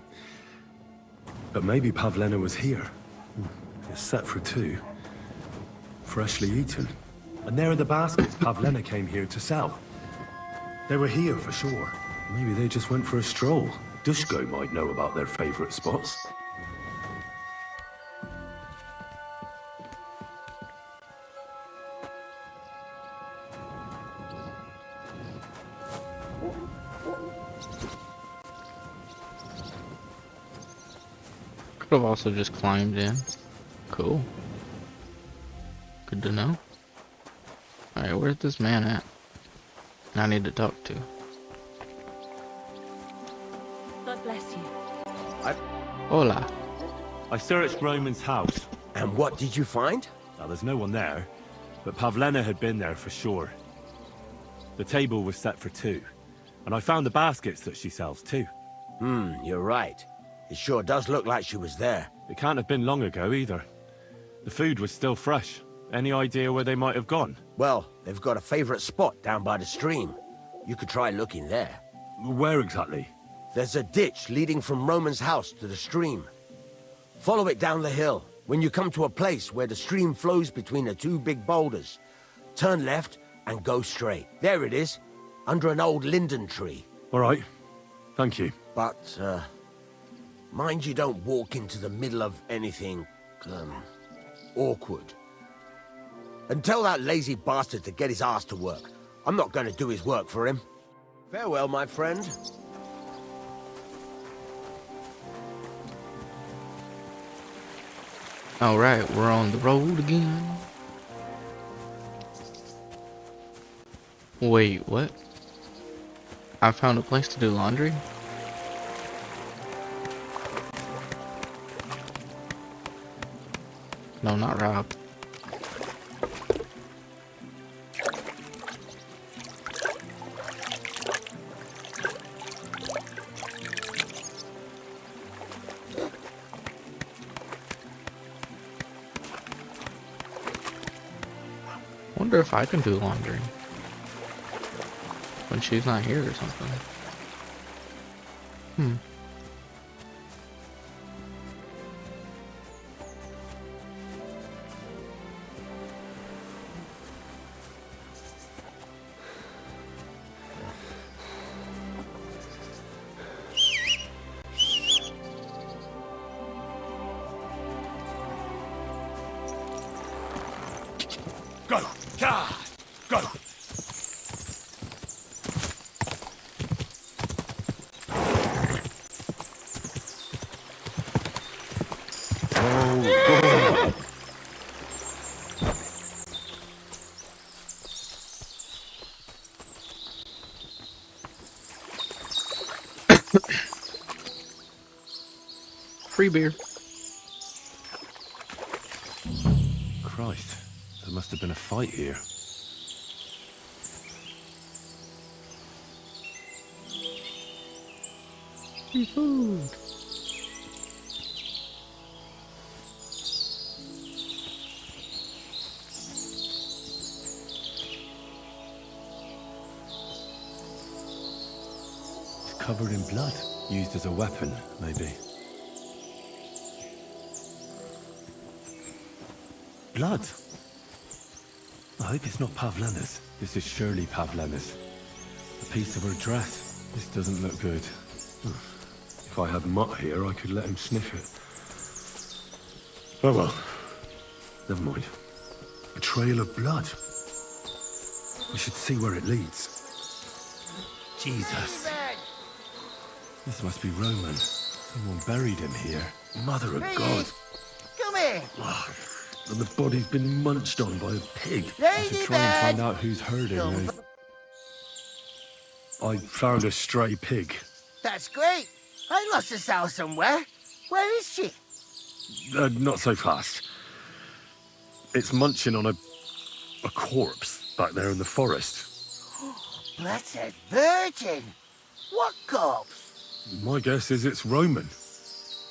But maybe Pavlena was here. It's set for 2. Freshly eaten. And there are the baskets Pavlena came here to sell. They were here for sure. Maybe they just went for a stroll. Dushko might know about their favorite spots. Could have also just climbed in. Cool. Good to know. Alright, where's this man at? I need to talk to. God bless you. Hola. I searched Roman's house. And what did you find? Now, there's no one there, but Pavlena had been there for sure. The table was set for 2, and I found the baskets that she sells too. You're right. It sure does look like she was there. It can't have been long ago either. The food was still fresh. Any idea where they might have gone? Well, they've got a favorite spot down by the stream. You could try looking there. Where exactly? There's a ditch leading from Roman's house to the stream. Follow it down the hill. When you come to a place where the stream flows between the 2 big boulders, turn left and go straight. There it is, under an old linden tree. All right. Thank you. But, mind you don't walk into the middle of anything, awkward. And tell that lazy bastard to get his ass to work. I'm not going to do his work for him. Farewell, my friend. Alright, we're on the road again. Wait, what? I found a place to do laundry? No, not Rob. Wonder if I can do laundry when she's not here or something. Go! Ja! Go! Oh, God. Free beer. Christ, there must have been a fight here. Free food. It's covered in blood. Used as a weapon, maybe. Blood? I hope it's not Pavlena's. This is surely Pavlena's. A piece of her dress. This doesn't look good. If I had Mutt here, I could let him sniff it. Oh well. Never mind. A trail of blood. We should see where it leads. Jesus. This must be Roman. Someone buried him here. Mother of God. Come here. And the body's been munched on by a pig. I should try and find out who's herding me. I found a stray pig. That's great. I lost a sow somewhere. Where is she? Not so fast. It's munching on a corpse back there in the forest. Blessed Virgin. What corpse? My guess is it's Roman,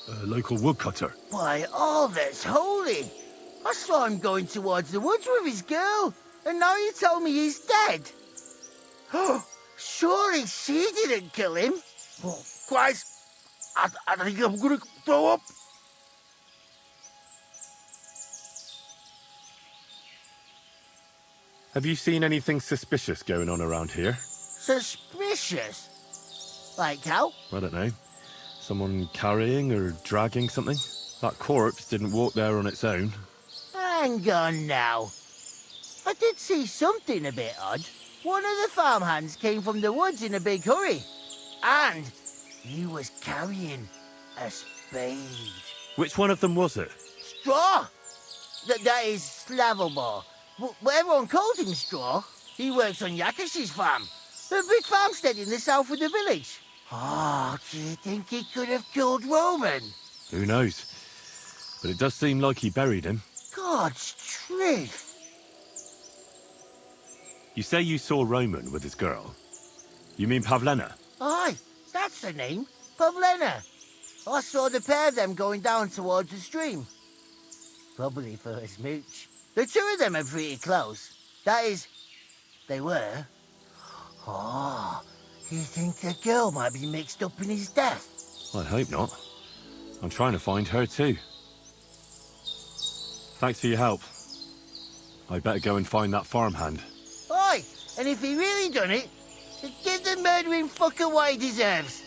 a local woodcutter. By all that's holy. I saw him going towards the woods with his girl, and now you tell me he's dead. Surely she didn't kill him. Oh, Christ. I think I'm gonna throw up. Have you seen anything suspicious going on around here? Suspicious? Like how? I don't know. Someone carrying or dragging something? That corpse didn't walk there on its own. Hang on now. I did see something a bit odd. One of the farmhands came from the woods in a big hurry. And he was carrying a spade. Which one of them was it? Straw! That is Slavobor. But everyone calls him Straw. He works on Yakash's farm. A big farmstead in the south of the village. Oh, do you think he could have killed Roman? Who knows? But it does seem like he buried him. God's truth. You say you saw Roman with his girl. You mean Pavlena? Aye, that's the name. Pavlena. I saw the pair of them going down towards the stream. Probably for a smooch. The two of them are pretty close. That is, they were. Oh, you think the girl might be mixed up in his death? I hope not. I'm trying to find her too. Thanks for your help. I better go and find that farmhand. Aye, and if he really done it, give the murdering fucker what he deserves.